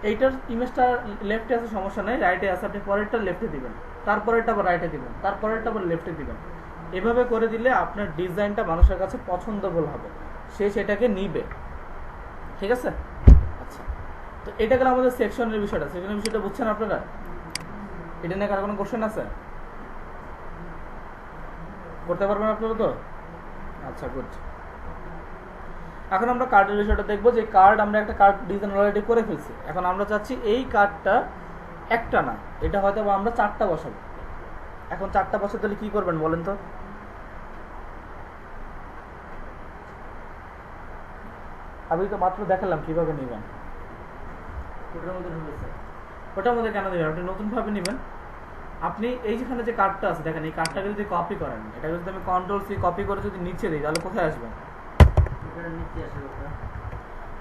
এইটার ইমেজটা লেফটে আছে সমস্যা নেই, রাইটে আছে, আপনি পরেরটা লেফটে দিবেন, তারপরেরটা আবার রাইটে দিবেন, তারপরেরটা আবার লেফটে দিবেন। এভাবে করে দিলে আপনার ডিজাইনটা মানুষের কাছে পছন্দবল হবে, সে সেটাকে নিবে, ঠিক আছে। আচ্ছা, তো এটা গেল আমাদের সেকশনের বিষয়টা। সেকশনের বিষয়টা বুঝছেন আপনারা? এটা নিয়ে কার কোনো কোশ্চেন আছে? করতে পারবেন আপনারা তো? আচ্ছা, গুড। এখন আমরা কার্ডের বিষয়টা দেখবো, যে কার্ড আমরা একটা কার্ড ডিজাইন অলরেডি করে ফেলছি। এখন আমরা চাচ্ছি এই কার্ডটা একটা না, এটা হয়তো আমরা 4টা বসাবো। এখন 4টা বসাতে হলে কি করবেন বলেন তো? আমি তো মাত্র দেখালাম কিভাবে নেবেন, ওটার মধ্যে কেন দেবেন, আপনি নতুন ভাবে নেবেন। আপনি এই যেখানে যে কার্ডটা আছে দেখেন, এই কার্ডটাকে যদি কপি করেন, এটা যদি আমি Ctrl+C কপি করে যদি নিচে দিই তাহলে কোথায় আসবে?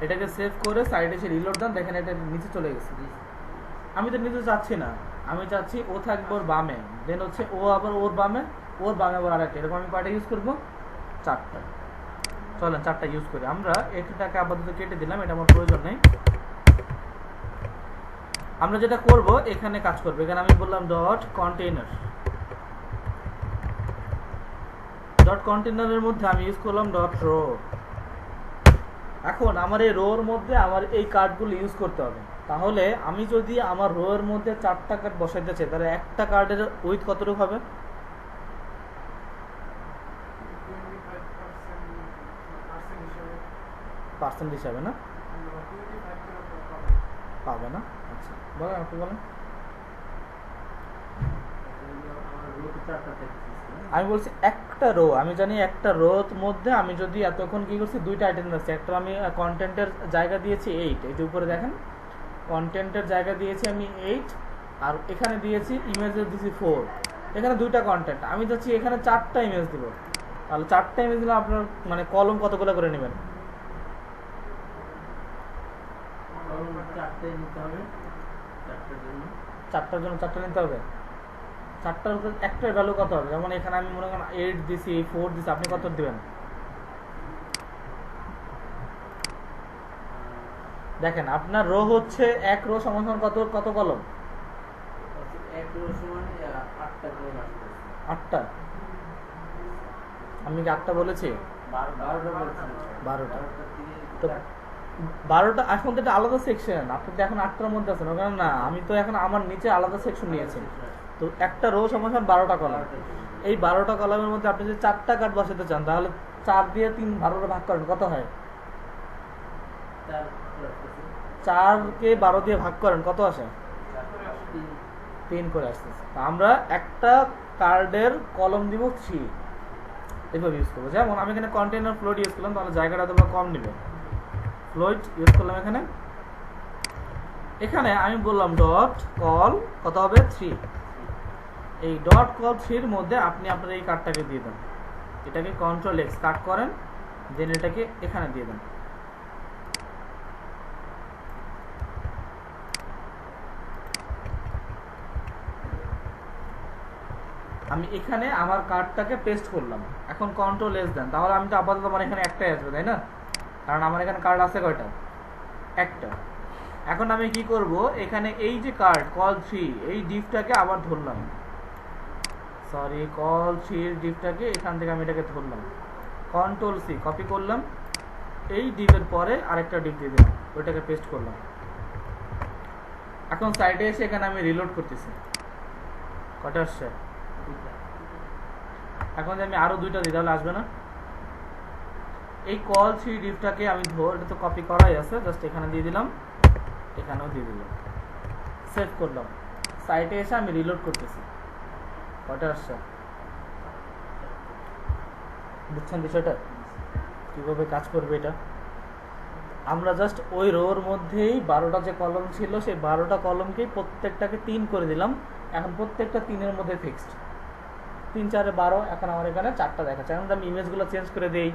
এটাকে সেভ করে সাইডে এসে রিলোড দেন, দেখেন এটা নিচে চলে গেছে। আমি তো নিচে যাচ্ছি না, আমি চাচ্ছি ও থাকবে ওর বামে, দেন হচ্ছে ও আবার ওর বামে, ওর বামে আবার আরেকটা, এরকম আমি কয়টা ইউজ করবো? 4টা। চলেন 4টা ইউজ করি। আমরা এটাকে আপাতত কেটে দিলাম, এটা আমার প্রয়োজন নেই। আমরা যেটা করব এখানে কাজ করবো, এখানে আমি বললাম ডট কন্টেইনার, ডট কন্টেইনারের মধ্যে আমি ইউজ করলাম ডট রো। এখন আমার এই রোর মধ্যে আমার এই কার্ডগুলো ইউজ করতে হবে। তাহলে আমি যদি আমার রোয়ের মধ্যে 4টা কার্ড বসাইতে চাই, তাহলে একটা কার্ডের উইথ কতটুকু হবে? পার্সেন্ট হিসাবে না পাবে না। আচ্ছা বলেন, আপনি বলেন। আমি বলছি একটা রো, আমি জানি একটা রোর মধ্যে আমি যদি এতক্ষণ কি করছি, দুইটা আইটেম আছে। একটা আমি কন্টেন্টের জায়গা দিয়েছি 8, এই যে উপরে দেখেন কন্টেন্টের জায়গা দিয়েছি আমি 8, আর এখানে দিয়েছি ইমেজের দিয়েছি 4। এখানে দুইটা কন্টেন্ট, আমি যাচ্ছি এখানে 4টা ইমেজ দিব। তাহলে 4টা ইমেজ দিলে আপনার মানে কলম কতগুলো করে নেবেন? 4টার জন্য 4টা নিতে হবে। 4টার একটার ভ্যালু কত হবে? যেমন এখানে আমি মনে করেন 8 দিছি, 4 দিছি, আপনি কত দিবেন? দেখেন আপনার রো হচ্ছে এক রো সমান কত কত কলম? 8টা। আমি কি 8টা বলেছি? 12টা। তো 12টা এখন তো এটা আলাদা সেকশন, আপনি তো এখন 8টার মধ্যে আছেন। ওখানে না, আমি তো এখন আমার নিচে আলাদা সেকশন নিয়েছি। তো একটা রো সমান 12টা কলাম। এই 12টা কলামের মধ্যে আপনি যদি 4টা কার্ড বসাতে চান, তাহলে 4 দিয়ে 3 12টা ভাগ করেন, কত হয়? 4কে 12 দিয়ে ভাগ করেন, কত আসে? 3 করে আসতেছে। আমরা একটা কার্ডের কলম দিব 3, এভাবে ইউজ করবো। যেমন আমি এখানে কন্টেইনার ফ্লোট ইউজ করলাম, তাহলে জায়গাটা তোমরা কম নেবে। ফ্লোট ইউজ করলাম এখানে। এখানে আমি বললাম ডট কল কত হবে? 3। এই ডট কল 3 এর মধ্যে আপনি আপনার এই কার্ডটাকে দিয়ে দেন। এটাকে Ctrl+X কাট করেন, দেন এটাকে এখানে দিয়ে দেন। আমি এখানে আমার কার্ডটাকে পেস্ট করলাম। এখন Ctrl+S দেন, তাহলে আমি তো আপাতত আমার এখানে একটাই আসবে, তাই না? কারণ আমার এখানে কার্ড আছে কয়টা? একটা। এখন আমি কি করব, এখানে এই যে কার্ড কল 3 এই ডিভটাকে আবার ধরলাম, সরি কল 3 এর ডিভটাকে এখান থেকে আমি এটাকে ধরলাম, Ctrl+C কপি করলাম, এই ডিভের পরে আরেকটা ডিভ দিয়ে দিলাম, ওইটাকে পেস্ট করলাম। এখন সাইডে এসে এখানে আমি রিলোড করতেছি, কটা আসছে? এখন যদি আমি আরো 2টা দিই তাহলে আসবে না? এই কল 3 ডিভটাকে আমি এটা তো কপি করাই আছে, জাস্ট এখানে দিয়ে দিলাম, এখানেও দিয়ে দিলাম, সেভ করলাম। সাইটে এসে আমি রিলোড করতেছি, কটা আসছে? বুঝছেন বিষয়টা কিভাবে কাজ করবে? এটা আমরা জাস্ট ওই রোর মধ্যেই 12টা যে কলম ছিল সেই 12টা কলমকেই প্রত্যেকটাকে 3 করে দিলাম। এখন প্রত্যেকটা 3-এর মধ্যে ফিক্সড, 3 4 12। এখন আমার এখানে 4টা দেখাচ্ছে। এখন আমি ইমেজগুলো চেঞ্জ করে দিই,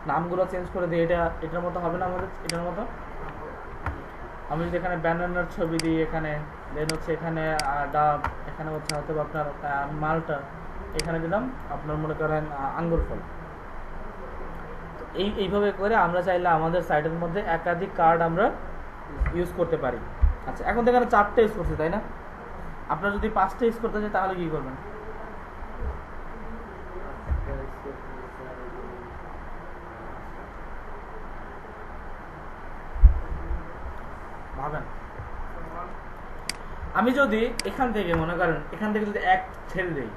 নামগুলো চেঞ্জ করে দিই, এটার মতো হবে না আমাদের? এটার মতো আমি যদি এখানে ব্যানানার ছবি দিই, এখানে দেন হচ্ছে এখানে ডাব, এখানে হচ্ছে হয়তো আপনার মালটা, এখানে দিলাম আপনার মনে করেন আঙ্গুর ফল। তো এইভাবে করে আমরা চাইলে আমাদের সাইটের মধ্যে একাধিক কার্ড আমরা ইউজ করতে পারি। আচ্ছা এখন তো এখানে 4টা ইউজ করছি, তাই না? আপনারা যদি 5টা ইউজ করতে চান তাহলে কি করবেন? ভাবেন। আমি যদি এখান থেকে মনে করেন এখান থেকে যদি 1 ছেড়ে দেই,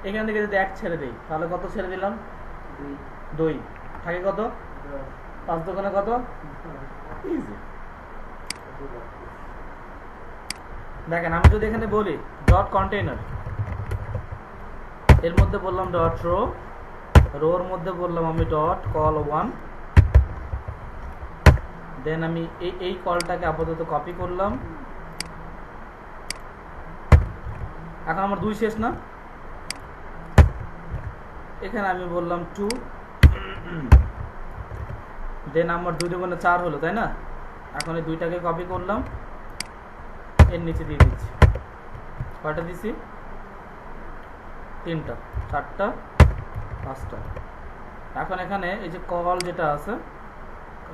এখান থেকে যদি 1 ছেড়ে দেই, তাহলে কত ছেড়ে দিলাম? 2 থাকে কত? 5 দোকানে কত? ইজি। দেখেন আমি যদি এখানে বলি ডট কন্টেইনার, এর মধ্যে বললাম ডট রো, রোর মধ্যে বললাম আমি ডট কল 1, দেন আমি এই কলটাকে আপাতত কপি করলাম। এখন আমার 2 শেষ না? এখানে আমি বললাম 2, দেন আমার 2 দুগুণে 4 হলো, তাই না? এখন এই 2টাকে কপি করলাম, এর নিচে দিয়ে দিচ্ছি। কয়টা দিছি? 3টা, 4টা, 5টা। এখন এখানে এই যে কল যেটা আছে,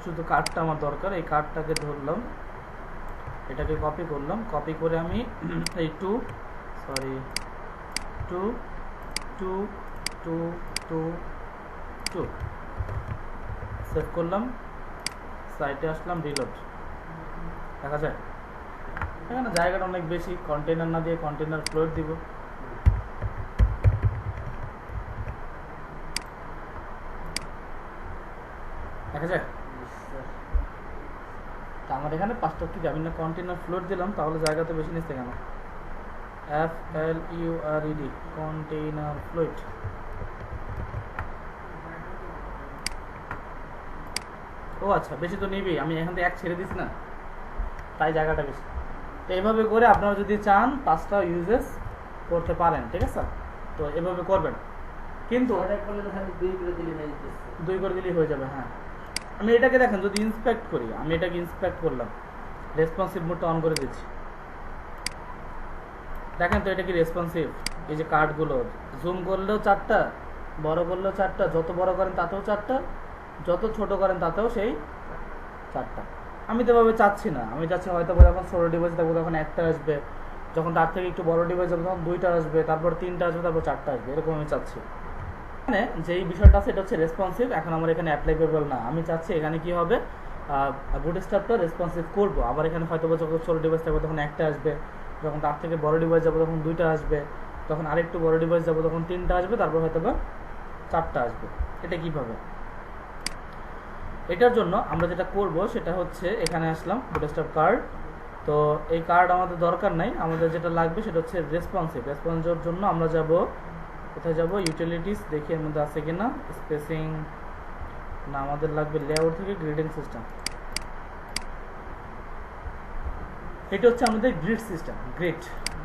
শুধু কার্ডটা আমার দরকার, এই কার্ডটাকে ধরলাম, এটাকে কপি করলাম, কপি করে আমি এই 2 2 2 2 2 2 সেভ করলাম, সাইটে আসলাম, রিলোড, দেখা যায় এখানে জায়গাটা অনেক বেশি, কন্টেনার না দিয়ে কন্টেনার ফ্লোট দিব। দেখা যায় তা আমার এখানে 5টা কি আমি না কন্টেনার ফ্লোট দিলাম, তাহলে জায়গা তো বেশি নিচ্ছে কেন? FLURED container float. ও আচ্ছা, বেশি তো নেবেই, আমি এখান থেকে এক ছেড়ে দিছি না, তাই জায়গাটা বেশি। তো এইভাবে করে আপনারা যদি চান 5টা ইউজেস করতে পারেন, ঠিক আছে? তো এভাবে করবেন, কিন্তু 2 করে দিলেই হয়ে যাবে। হ্যাঁ, আমি এটাকে দেখেন যদি ইন্সপেক্ট করি, আমি এটাকে ইন্সপেক্ট করলাম, রেসপন্সিভ মোডটা অন করে দিচ্ছি, দেখেন তো এটা কি রেসপন্সিভ? এই যে কার্ডগুলো জুম করলেও 4টা, বড় করলেও 4টা, যত বড় করেন তাতেও 4টা, যত ছোট করেন তাতেও সেই 4টা। আমি তো এভাবে চাচ্ছি না, আমি চাচ্ছি হয়তো যখন ছোটো ডিভাইস থাকবো তখন 1টা আসবে, যখন তার থেকে একটু বড় ডিভাইস হবে তখন 2টা আসবে, তারপর 3টা আসবে, তারপর 4টা আসবে, এরকম আমি চাচ্ছি। এখানে যেই বিষয়টা আছে এটা হচ্ছে রেসপন্সিভ, এখন আমার এখানে অ্যাপ্লাইকেবল না। আমি চাচ্ছি এখানে কি হবে, বুটস্ট্র্যাপটা রেসপন্সিভ করবো। আবার এখানে হয়তো যখন ছোটো ডিভাইস থাকবে তখন 1টা আসবে, যখন তার থেকে বড় ডিভাইস যাবো তখন 2টা আসবে, তখন আরেকটু বড় ডিভাইস যাবো তখন 3টা আসবে, তারপর হয়তো বা 4টা আসবে। এটা কিভাবে? এটার জন্য আমরা যেটা করব সেটা হচ্ছে এখানে আসলাম বুটস্ট্র্যাপ কার্ড। তো এই কার্ড আমাদের দরকার নাই, আমাদের যেটা লাগবে সেটা হচ্ছে রেসপন্সিভ। রেসপন্সিভের জন্য আমরা যাব, কোথায় যাব? ইউটিলিটিস, দেখি এর মধ্যে আছে কিনা। স্পেসিং না, আমাদের লাগবে লেআউট থেকে গ্রিডিং সিস্টেম। এটা হচ্ছে আমাদের গ্রিড সিস্টেম, গ্রিড।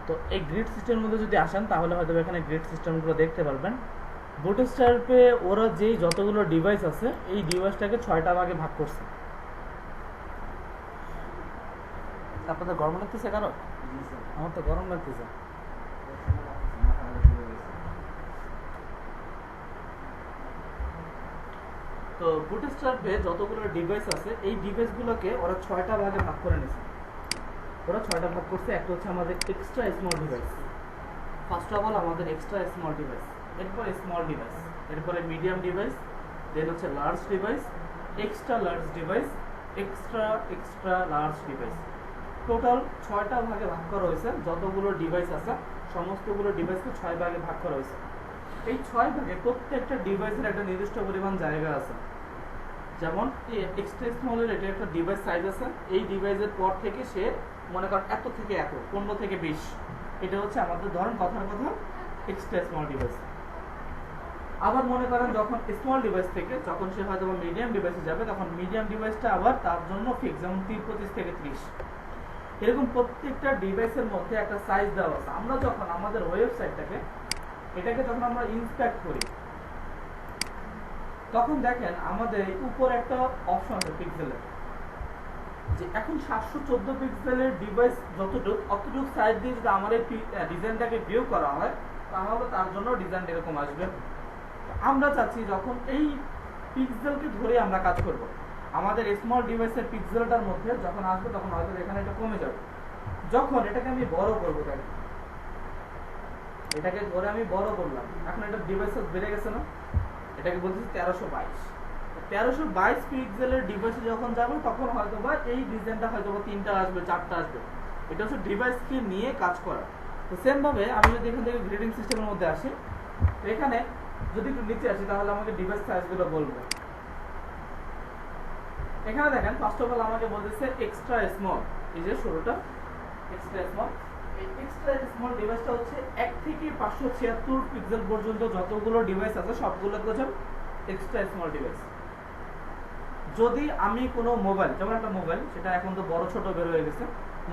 তো এই গ্রিড সিস্টেমের মধ্যে যদি আসেন তাহলে হয়তো এখানে গ্রিড সিস্টেমগুলো দেখতে পারবেন। বুটস্ট্র্যাপে ওরা যেই যতগুলো ডিভাইস আছে এই ডিভাইসটাকে 6টা ভাগে ভাগ করছে। আপনাদের গরম লাগতেছে কারো? আমার তো গরম লাগতেছে। তো বুটস্ট্র্যাপে যতগুলো ডিভাইস আছে এই ডিভাইসগুলোকে ওরা 6টা ভাগে ভাগ করে নিয়েছে। ওরা 6টা ভাগ করছে। একটা হচ্ছে আমাদের extra small device, first of all আমাদের এক্সট্রা স্মল ডিভাইস, এরপরে স্মল ডিভাইস, এরপরে মিডিয়াম ডিভাইস, দেন হচ্ছে large device, extra large device, extra large device. Total 6টা ভাগে ভাগ করা হয়েছে। যতগুলো ডিভাইস আছে সমস্তগুলো ডিভাইসকে 6 ভাগে ভাগ করা হয়েছে। এই 6 ভাগে প্রত্যেকটা ডিভাইসের একটা নির্দিষ্ট পরিমাণ জায়গা আছে। যেমন এক্সট্রা স্মলের এটা একটা ডিভাইস সাইজ আছে, এই ডিভাইসের পর থেকে সে মনে করেন এত থেকে এত, 15 থেকে 20, এটা হচ্ছে আমাদের ধরেন কথার কথা এক্সট্রা স্মল ডিভাইস। আবার মনে করেন যখন স্মল ডিভাইস থেকে যখন সে হয়তো মিডিয়াম ডিভাইসে যাবে তখন মিডিয়াম ডিভাইসটা আবার তার জন্য ফিক্স, যেমন 25 থেকে 30, এরকম প্রত্যেকটা ডিভাইসের মধ্যে একটা সাইজ দেওয়া আছে। আমরা যখন আমাদের ওয়েবসাইটটাকে এটাকে যখন আমরা ইন্সপেক্ট করি তখন দেখেন আমাদের উপর একটা অপশন আছে পিক্সেলের, যে এখন 714 পিক্সেলের ডিভাইস যতটুকু অতটুকু সাইজ দিয়ে যদি আমার এই ডিজাইনটাকে ভিউ করা হয় তাহলে তার জন্য ডিজাইন এরকম আসবে। আমরা চাচ্ছি যখন এই পিক্সেলকে ধরে আমরা কাজ করব, আমাদের স্মল ডিভাইসের পিক্সেলটার মধ্যে যখন আসবে তখন হয়তো এখানে এটা কমে যাবে। যখন এটাকে আমি বড় করবো, এটাকে ধরে আমি বড় করলাম, এখন এটা ডিভাইস বেড়ে গেছে না, এটাকে বলছি 1322। 1322 পিক্সেলের ডিভাইসে যখন যাবে তখন হয়তো বা এই ডিজাইনটা হয়তো বা 3টা আসবে, 4টা আসবে। এটা হচ্ছে ডিভাইসকে নিয়ে কাজ করা। তো সেম ভাবে আমি যদি এখান থেকে গ্রিডিং সিস্টেমের মধ্যে আসি, এখানে যদি একটু নিচে আসি তাহলে আমাকে ডিভাইস সাইজগুলো বলবে। এখানে দেখেন ফার্স্ট অফ অল আমাকে বলতেছে এক্সট্রা স্মল, এই যে শুরুটা এক্সট্রা স্মল। এই এক্সট্রা স্মল ডিভাইসটা হচ্ছে 1 থেকে 576 পিক্সেল পর্যন্ত যতগুলো ডিভাইস আছে সবগুলোকে হচ্ছে এক্সট্রা স্মল ডিভাইস। যদি আমি কোনো মোবাইল, যেমন একটা মোবাইল, সেটা এখন তো বড় ছোট বের হয়ে গেছে,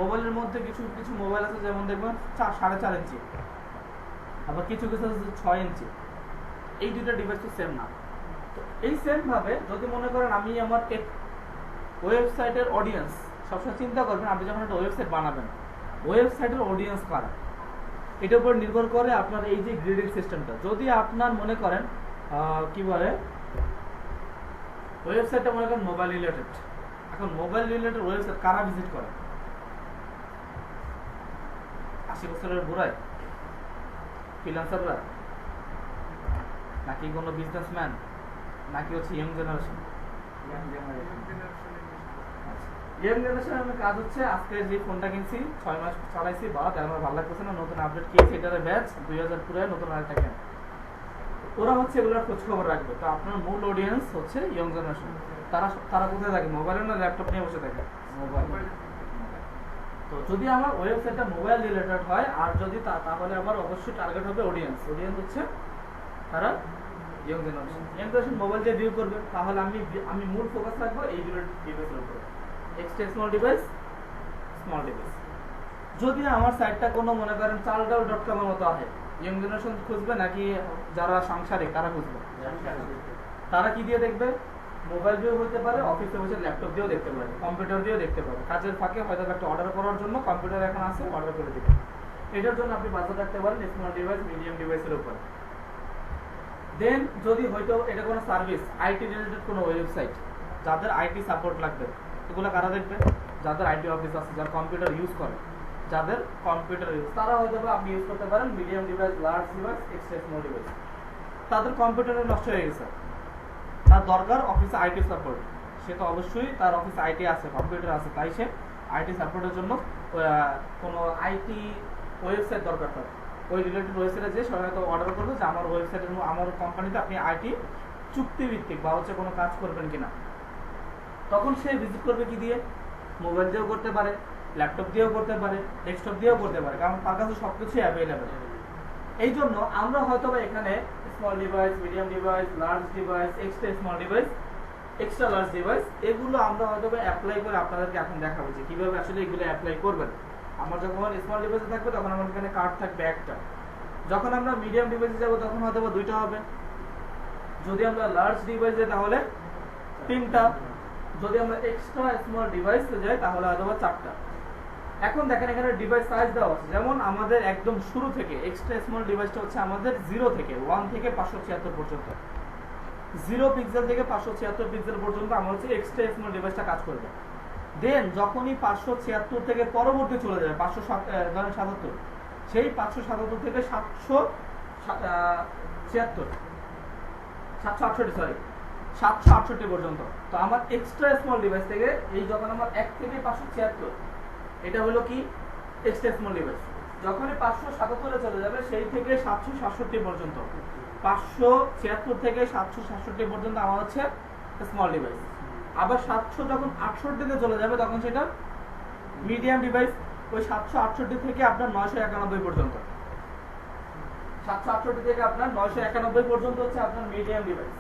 মোবাইলের মধ্যে কিছু কিছু মোবাইল আছে যেমন দেখবেন 4.5 ইঞ্চি, আবার কিছু কিছু আছে 6 ইঞ্চি। এই দুইটা ডিভাইস তো সেম না। তো এই সেম ভাবে যদি মনে করেন আমি আমার ওয়েবসাইটের অডিয়েন্স, সবসময় চিন্তা করবেন আপনি যখন একটা ওয়েবসাইট বানাবেন ওয়েবসাইটের অডিয়েন্স কারা, এটার উপর নির্ভর করে আপনার এই যে গ্রেডিং সিস্টেমটা। যদি আপনার মনে করেন কি বলে ওয়েবসাইটটা মনে করেন মোবাইল রিলেটেড, এখন মোবাইল রিলেটেড ওয়েবসাইট কারা ভিজিট করে? 80 বছরের বুড়ায়, ফ্রিল্যান্সাররা, নাকি কোনো বিজনেসম্যান, নাকি হচ্ছে ইয়ং জেনারেশন? ইয়াং জেনারেশনের কাজ হচ্ছে আজকে যে ফোনটা কিনছি 6 মাস চালাইছি বা আমার ভালো লাগতেছে না, নতুন আপডেট কিনছি, এটারে ব্যাচ 2000 পুরো নতুন আরেকটা কেন, ওরা হচ্ছে এগুলোর খোঁজ খবর রাখবে। তো আপনার মূল অডিয়েন্স হচ্ছে ইয়ং জেনারেশন। তারা তারা কোথায় থাকে? মোবাইলে না ল্যাপটপ নিয়ে বসে থাকে? মোবাইল। তো যদি আমার ওয়েবসাইটটা মোবাইল রিলেটেড হয় আর যদি তাহলে আমার অবশ্যই টার্গেট হবে অডিয়েন্স। অডিয়েন্স হচ্ছে তারা young generation. Young generation mobile দিয়ে ভিউ করবে, তাহলে আমি মূল ফোকাস রাখবো এই দুটো ডিভাইসের উপরে, extra small device, small device. যদি আমার সাইটটা কোনো মনে করেন চালডাল.com এর মতো আছে, ইয়ং জেনারেশন খুঁজবে নাকি যারা সাংসারিক তারা খুঁজবে? তারা কি দিয়ে দেখবে? মোবাইল দিয়েও হতে পারে, অফিসে বসে ল্যাপটপ দিয়েও দেখতে পারে, কম্পিউটার দিয়েও দেখতে পারে। কাজের ফাঁকে হয়তো একটা অর্ডার করার জন্য কম্পিউটার এখন আছে, অর্ডার করে দিবে। এটার জন্য আপনি বাজার রাখতে পারেন স্মল ডিভাইস, মিডিয়াম ডিভাইসের উপর। দেন যদি হয়তো এটা কোনো সার্ভিস, আইটি রিলেটেড কোনো ওয়েবসাইট, যাদের আইটি সাপোর্ট লাগবে, এগুলো কারা দেখবে? যাদের আইটি অফিস আছে, যারা কম্পিউটার ইউজ করে, যাদের কম্পিউটার ইউজ, তারা হয়তো আপনি ইউজ করতে পারেন medium device, large device, extra small device. তাদের কম্পিউটারে নষ্ট হয়ে গেছে, তার দরকার অফিসে আইটি সাপোর্ট, সে তো অবশ্যই তার অফিসে আইটি আছে, কম্পিউটার আছে, তাই সে আইটি সাপোর্টের জন্য কোনো আইটি ওয়েবসাইট দরকার তার। ওই রিলেটেড ওয়েবসাইটে যে সবাই হয়তো অর্ডার করবে যে আমার ওয়েবসাইটের আমার কোম্পানিতে আপনি আইটি চুক্তিভিত্তিক বা হচ্ছে কোনো কাজ করবেন কিনা। তখন সে ভিজিট করবে কি দিয়ে? মোবাইল দিয়েও করতে পারে, ল্যাপটপ দিয়েও করতে পারে, ডেস্কটপ দিয়েও করতে পারে, কারণ তার কাছে সবকিছুই অ্যাভেলেবেল। এই জন্য আমরা হয়তো এখানে small device, medium device, large device, extra small device, extra large device, এগুলো আমরা হয়তো অ্যাপ্লাই করে আপনাদেরকে এখন দেখাবো যে কিভাবে আসলে এগুলো অ্যাপ্লাই করবেন। আমার যখন স্মল ডিভাইসে থাকবে তখন আমার এখানে কার্ড থাকবে একটা, যখন আমরা মিডিয়াম ডিভাইসে যাবো তখন হয়তো দুইটা হবে, যদি আমরা লার্জ ডিভাইসে তাহলে তিনটা, যদি আমরা এক্সট্রা স্মল ডিভাইসে যাই তাহলে হয়তো চারটা। এখন দেখেন এখানে ডিভাইস সাইজ দেওয়া আছে, যেমন আমাদের একদম শুরু থেকে এক্সট্রা স্মল ডিভাইসটা হচ্ছে আমাদের 0 থেকে 1 থেকে 576 পর্যন্ত, 0 পিক্সেল থেকে 576 পিক্সেল পর্যন্ত আমার হচ্ছে এক্সট্রা স্মল ডিভাইসটা কাজ করবে। দেন যখনই 576 থেকে পরবর্তী চলে যাবে 577, সেই 577 থেকে 768 পর্যন্ত, তো আমার এক্সট্রা স্মল ডিভাইস থেকে এই যখন আমার 1 থেকে 576, এটা হলো কি এক্সট্রা স্মল ডিভাইস। যখনই 577 চলে যাবে সেই থেকে 767 পর্যন্ত, 576 থেকে 767 পর্যন্ত আমার হচ্ছে স্মল ডিভাইস। আবার 700 যখন 68 তে চলে যাবে তখন সেটা মিডিয়াম ডিভাইস। ওই 768 থেকে আপনার 991 পর্যন্ত, 768 থেকে আপনার 991 পর্যন্ত হচ্ছে আপনার মিডিয়াম ডিভাইস।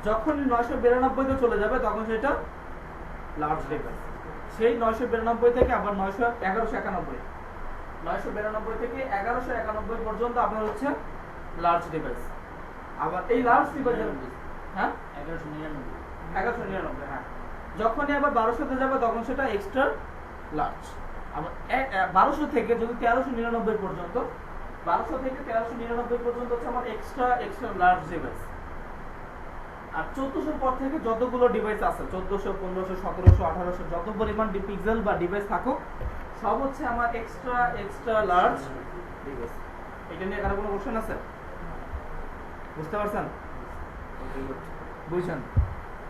যখন 992 তে চলে যাবে তখন সেটা লার্জ ডিভাইস। সেই 992 থেকে আবার 1191 থেকে 1191 পর্যন্ত আপনার হচ্ছে লার্জ ডিভাইস। আবার এই লার্জ ডিভাইসের হ্যাঁ 1199, হ্যাঁ, যখনই আবার 1200 যাবে তখন সেটা এক্সট্রা লার্জ। আবার 1200 থেকে যদি 1399 পর্যন্ত, 1200 থেকে 1399 পর্যন্ত হচ্ছে আমার এক্সট্রা লার্জ ডিভাইস। আর 1400 পর থেকে যতগুলো ডিভাইস আছে, 1400, 1500, 1700, 1800 যত পরিমাণ পিক্সেল বা ডিভাইস থাকুক সব হচ্ছে আমার এক্সট্রা লার্জ ডিভাইস। এটা নিয়ে কারো কোনো কোশ্চেন আছে? বুঝতে পারছেন? বুঝছেন?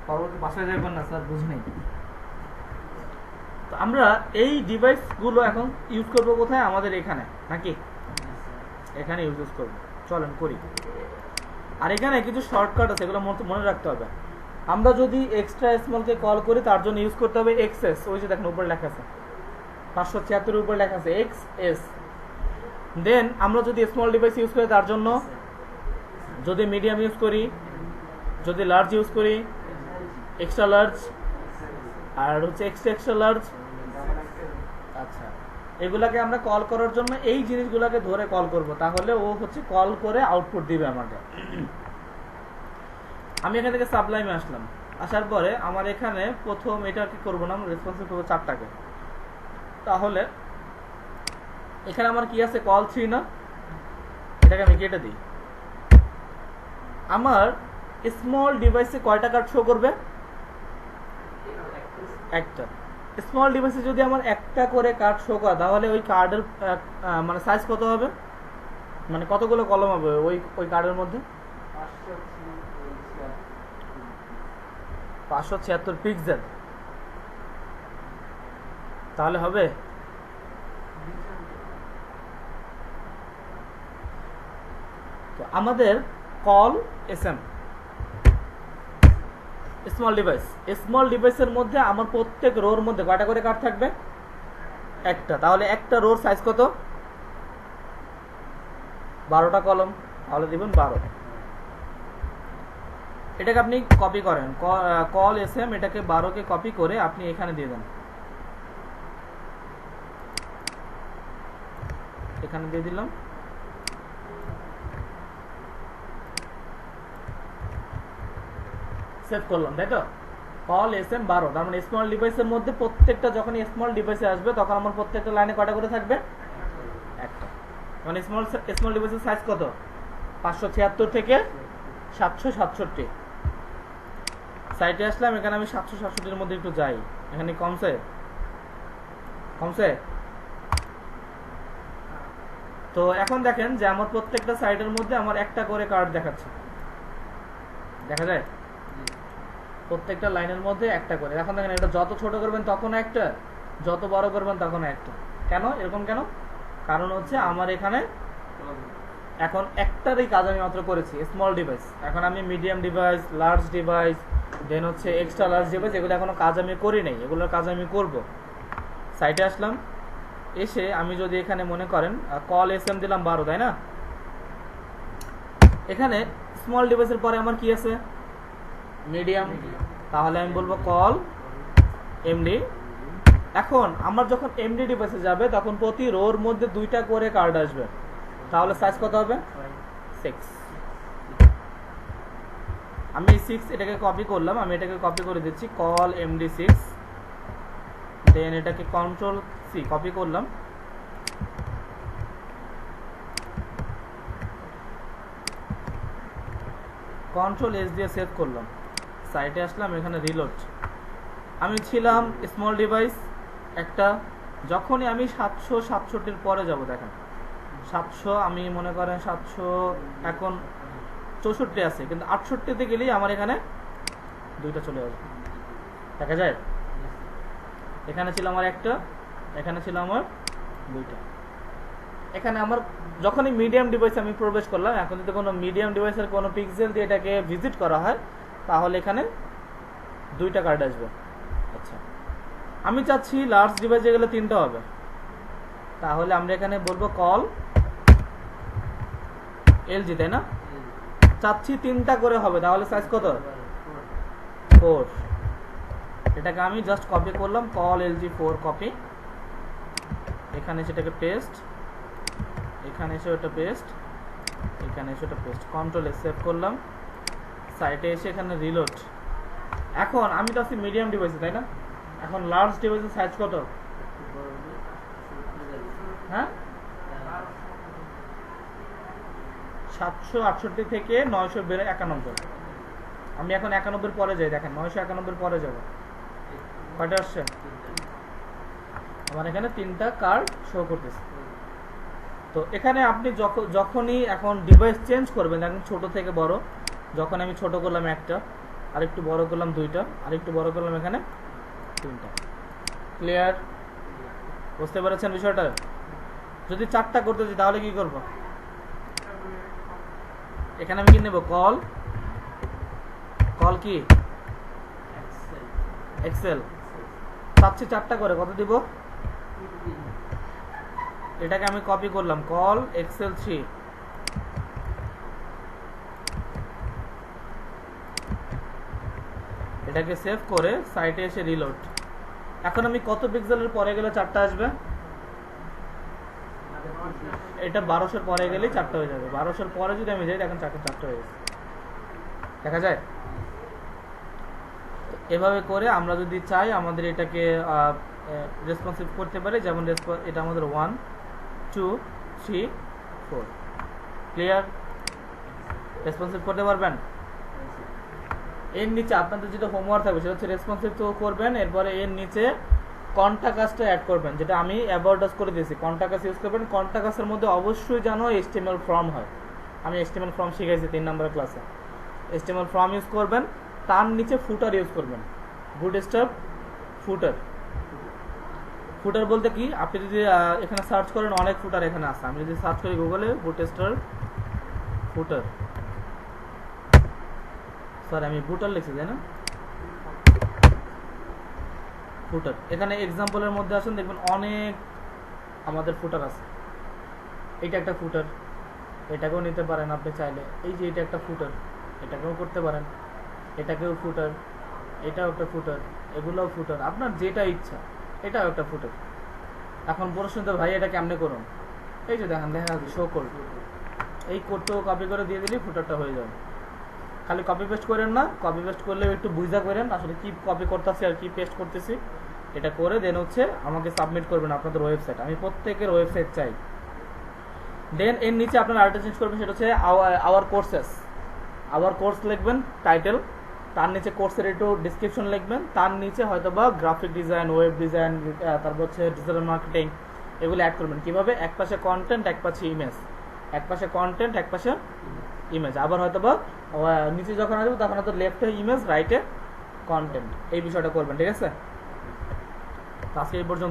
পরবর্তী বাসায় যাবেন না স্যার বুঝ নেই। তো আমরা এই ডিভাইসগুলো এখন ইউজ করব কোথায়? আমাদের এখানে, নাকি এখানে ইউজ করব। চলেন করি। আর এখানে কিছু শর্টকাট আছে, এগুলো মনে রাখতে হবে। আমরা যদি এক্সট্রা স্মলকে কল করি তার জন্য ইউজ করতে হবে এক্সএস। ওই যে দেখেন উপরে লেখা আছে 576 উপরে লেখা আছে এক্সএস। দেন আমরা যদি স্মল ডিভাইস ইউজ করি তার জন্য, যদি মিডিয়াম ইউজ করি, যদি লার্জ ইউজ করি এক্সট্রা লার্জ, আর হচ্ছে এক্সট্রা লার্জ। আচ্ছা, এগুলাকে আমরা কল করার জন্য এই জিনিসগুলোকে ধরে কল করব, তাহলে ও হচ্ছে কল করে আউটপুট দিবে আমাকে। আমি এখান থেকে সাবলাইমে আসলাম, আসার পরে আমার এখানে প্রথম এটা কি করবো না, রেসপন্সিভ করবো 4টাকে। তাহলে এখানে আমার কি আছে? কল 3 না, এটাকে আমি কেটে দিই। আমার স্মল ডিভাইসে কয়টা কার্ড শো করবে? একটা। স্মল ডিভাইসে যদি আমার একটা করে কার্ড শো করে তাহলে ওই কার্ডের মানে সাইজ কত হবে, মানে কতগুলো কলম হবে ওই কার্ডের মধ্যে? 576 পিক্সেল। তাহলে হবে। তো আমাদের কল এসএম স্মল ডিভাইসের মধ্যে আমার প্রত্যেক রোর মধ্যে কয়টা করে কার্ড থাকবে? একটা। তাহলে একটা রোর সাইজ কত? 12টা কলম, তাহলে দিবেন 12। এটাকে আপনি কপি করেন, কল এসএম এটাকে 12কে কপি করে আপনি এখানে দিয়ে দেন, এখানে দিয়ে দিলাম। সেভ করলাম, তাই তো? কল এসএম 12, তার মানে স্মল ডিভাইসের মধ্যে প্রত্যেকটা যখন স্মল ডিভাইসে আসবে তখন আমার প্রত্যেকটা লাইনে কয়টা করে থাকবে? একটা। মানে স্মল ডিভাইসের সাইজ কত? 576 থেকে 767। সাইটে আসলাম, এখানে আমি 767 এর মধ্যে একটু যাই, এখানে কমছে। তো এখন দেখেন যে আমার প্রত্যেকটা সাইটের মধ্যে আমার একটা করে কার্ড দেখাচ্ছে, দেখা যায় প্রত্যেকটা লাইনের মধ্যে একটা করে। এখন দেখেন এটা যত ছোট করবেন তখন একটা, যত বড় করবেন তখন একটা। কেন এরকম কেন? কারণ হচ্ছে আমার এখানে এখন একটারই কাজ আমি মাত্র করেছি, স্মল ডিভাইস। এখন আমি medium device, large device, then হচ্ছে এক্সট্রা লার্জ ডিভাইস, এগুলো এখনো কাজ আমি করি নাই, এগুলোর কাজ আমি করব। সাইটে আসলাম, এসে আমি যদি এখানে মনে করেন কল এসএম দিলাম 12, তাই না? এখানে স্মল ডিভাইসের পরে আমার কি আছে? মিডিয়াম। তাহলে আমি বলবো কল এমডি। এখন আমার যখন এমডি ডিভাইসে যাবে তখন প্রতি রোর মধ্যে 2টা করে কার্ড আসবে, তাহলে সাইজ কত হবে? 6। আমি 6 এটাকে কপি করলাম, আমি এটাকে কপি করে দিচ্ছি, কল এমডি 6, দেন এটাকে কন্ট্রোল সি কপি করলাম, কন্ট্রোল এস দিয়ে সেভ করলাম। সাইটে আসলাম, এখানে রিলোড। আমি ছিলাম স্মল ডিভাইস একটা, যখনই আমি 767 পরে যাব, দেখেন 700, আমি মনে করেন 700 এখন 64 আছে, কিন্তু 68তে গেলেই আমার এখানে 2টা চলে আসবে, দেখা যায়? এখানে ছিল আমার একটা, এখানে ছিল আমার 2টা। এখানে আমার যখনই মিডিয়াম ডিভাইসে আমি প্রবেশ করলাম, এখন যদি কোনো মিডিয়াম ডিভাইসের কোনো পিক্সেল দিয়ে এটাকে ভিজিট করা হয় তাহলে এখানে 2টা কার্ড আসবে। আচ্ছা, আমি চাচ্ছি লার্জ ডিভাইসে গেলে 3টা হবে, তাহলে আমরা এখানে বলবো কল এলজি, তাই না? চাচ্ছি 3টা করে হবে, তাহলে সাইজ কত? 4। এটাকে আমি জাস্ট কপি করলাম, কল এলজি 4 কপি, এখানে সেটাকে পেস্ট, এখানে এসে ওটা পেস্ট, এখানে এসে ওটা পেস্ট, কন্ট্রোল এস সেভ করলাম। সাইটে এসে এখানে রিলোড। এখন আমি তো আছি মিডিয়াম ডিভাইসে, তাই না? এখন লার্জ ডিভাইসের সাইজ কত? হ্যাঁ, 768 থেকে 991। আমি এখন 91 পরে যাই, দেখেন 991 পরে যাব, কয়টা আসছে? আমার এখানে 3টা কার্ড শো করতেছে। তো এখানে আপনি যখনই এখন ডিভাইস চেঞ্জ করবেন, এখন ছোট থেকে বড়, যখন আমি ছোট করলাম একটা, আরেকটু বড় করলাম 2টা, আরেকটু বড় করলাম এখানে 3টা। ক্লিয়ার? বুঝতে পেরেছেন বিষয়টা? যদি 4টা করতে চাই তাহলে কি করব? এখানে আমি কি নেব? কল কি এক্সেল। চাচ্ছি 4টা করে, কত দিব? এটাকে আমি কপি করলাম, কল এক্সেল 3, এটাকে সেভ করে সাইটে এসে রিলোড। এখন আমি কত পিক্সেলের পরে গেলে 4টা আসবে? এটা 1200 পরে গেলেই 4টা হয়ে যাবে। 1200 পরে যদি আমি যাই, দেখেন 4টা হয়ে গেছে, দেখা যায়? এভাবে করে আমরা যদি চাই আমাদের এটাকে রেসপন্সিভ করতে পারি, যেমন এটা আমাদের 1 2 3 4। ক্লিয়ার? রেসপন্সিভ করতে পারবেন? এর নিচে আপনাদের যেটা হোমওয়ার্ক থাকবে সেটা হচ্ছে রেসপন্সিভ তো করবেন, এরপরে এর নিচে কন্টাকাস্টটা অ্যাড করবেন, যেটা আমি অ্যাবাউট আস করে দিয়েছি। কন্টাকাস্ট ইউজ করবেন, কন্টাকাস্টের মধ্যে অবশ্যই যেন HTML ফর্ম হয়। আমি HTML ফর্ম শিখাইছি 3 নম্বরের ক্লাসে। HTML ফর্ম ইউজ করবেন, তার নিচে ফুটার ইউজ করবেন, বুটস্ট্র্যাপ ফুটার। ফুটার বলতে কি, আপনি যদি এখানে সার্চ করেন অনেক ফুটার এখানে আছে। আমি যদি সার্চ করি গুগলে বুটস্ট্র্যাপ ফুটার, সরি আমি বুটার লিখছি তাই না, ফুটার, এখানে এক্সাম্পলের মধ্যে আসেন দেখবেন অনেক আমাদের ফুটার আছে। এটা একটা ফুটার, এটাকেও নিতে পারেন আপনি চাইলে। এই যে এটা একটা ফুটার, এটাকেও করতে পারেন, এটাকেও ফুটার, এটাও একটা ফুটার, এগুলোও ফুটার, আপনার যেটা ইচ্ছা এটাও একটা ফুটার। এখন প্রশ্ন তো ভাই এটা কেমনে করুন, এই যে দেখেন দেখা যাচ্ছে শো কোড, এই কোডটাও কপি করে দিয়ে দিলেই ফুটারটা হয়ে যাবে। খালি কপি পেস্ট করেন না, কপি পেস্ট করলে একটু বুঝা করেন আসলে কি কপি করতেছি আর কি পেস্ট করতেছি, এটা করে দেন হচ্ছে আমাকে সাবমিট করবেন আপনাদের ওয়েবসাইট। আমি প্রত্যেকের ওয়েবসাইট চাই। দেন এর নিচে আপনার আরেকটা চেঞ্জ করবেন, সেটা হচ্ছে আওয়ার কোর্সেস। আওয়ার কোর্স লিখবেন টাইটেল, তার নিচে কোর্সের একটু ডিসক্রিপশন লিখবেন, তার নিচে হয়তো বা গ্রাফিক ডিজাইন, ওয়েব ডিজাইন, তারপর হচ্ছে ডিজিটাল মার্কেটিং, এগুলো অ্যাড করবেন। কিভাবে? এক পাশে কন্টেন্ট, এক পাশে ইমেজ, এক পাশে কন্টেন্ট, এক পাশে ইমেজ। আবার হয়তো বা নিচে যখন আসবে তখন হয়তো লেফটে ইমেজ, রাইটে কন্টেন্ট, এই বিষয়টা করবেন। ঠিক আছে, আজকে এই পর্যন্ত।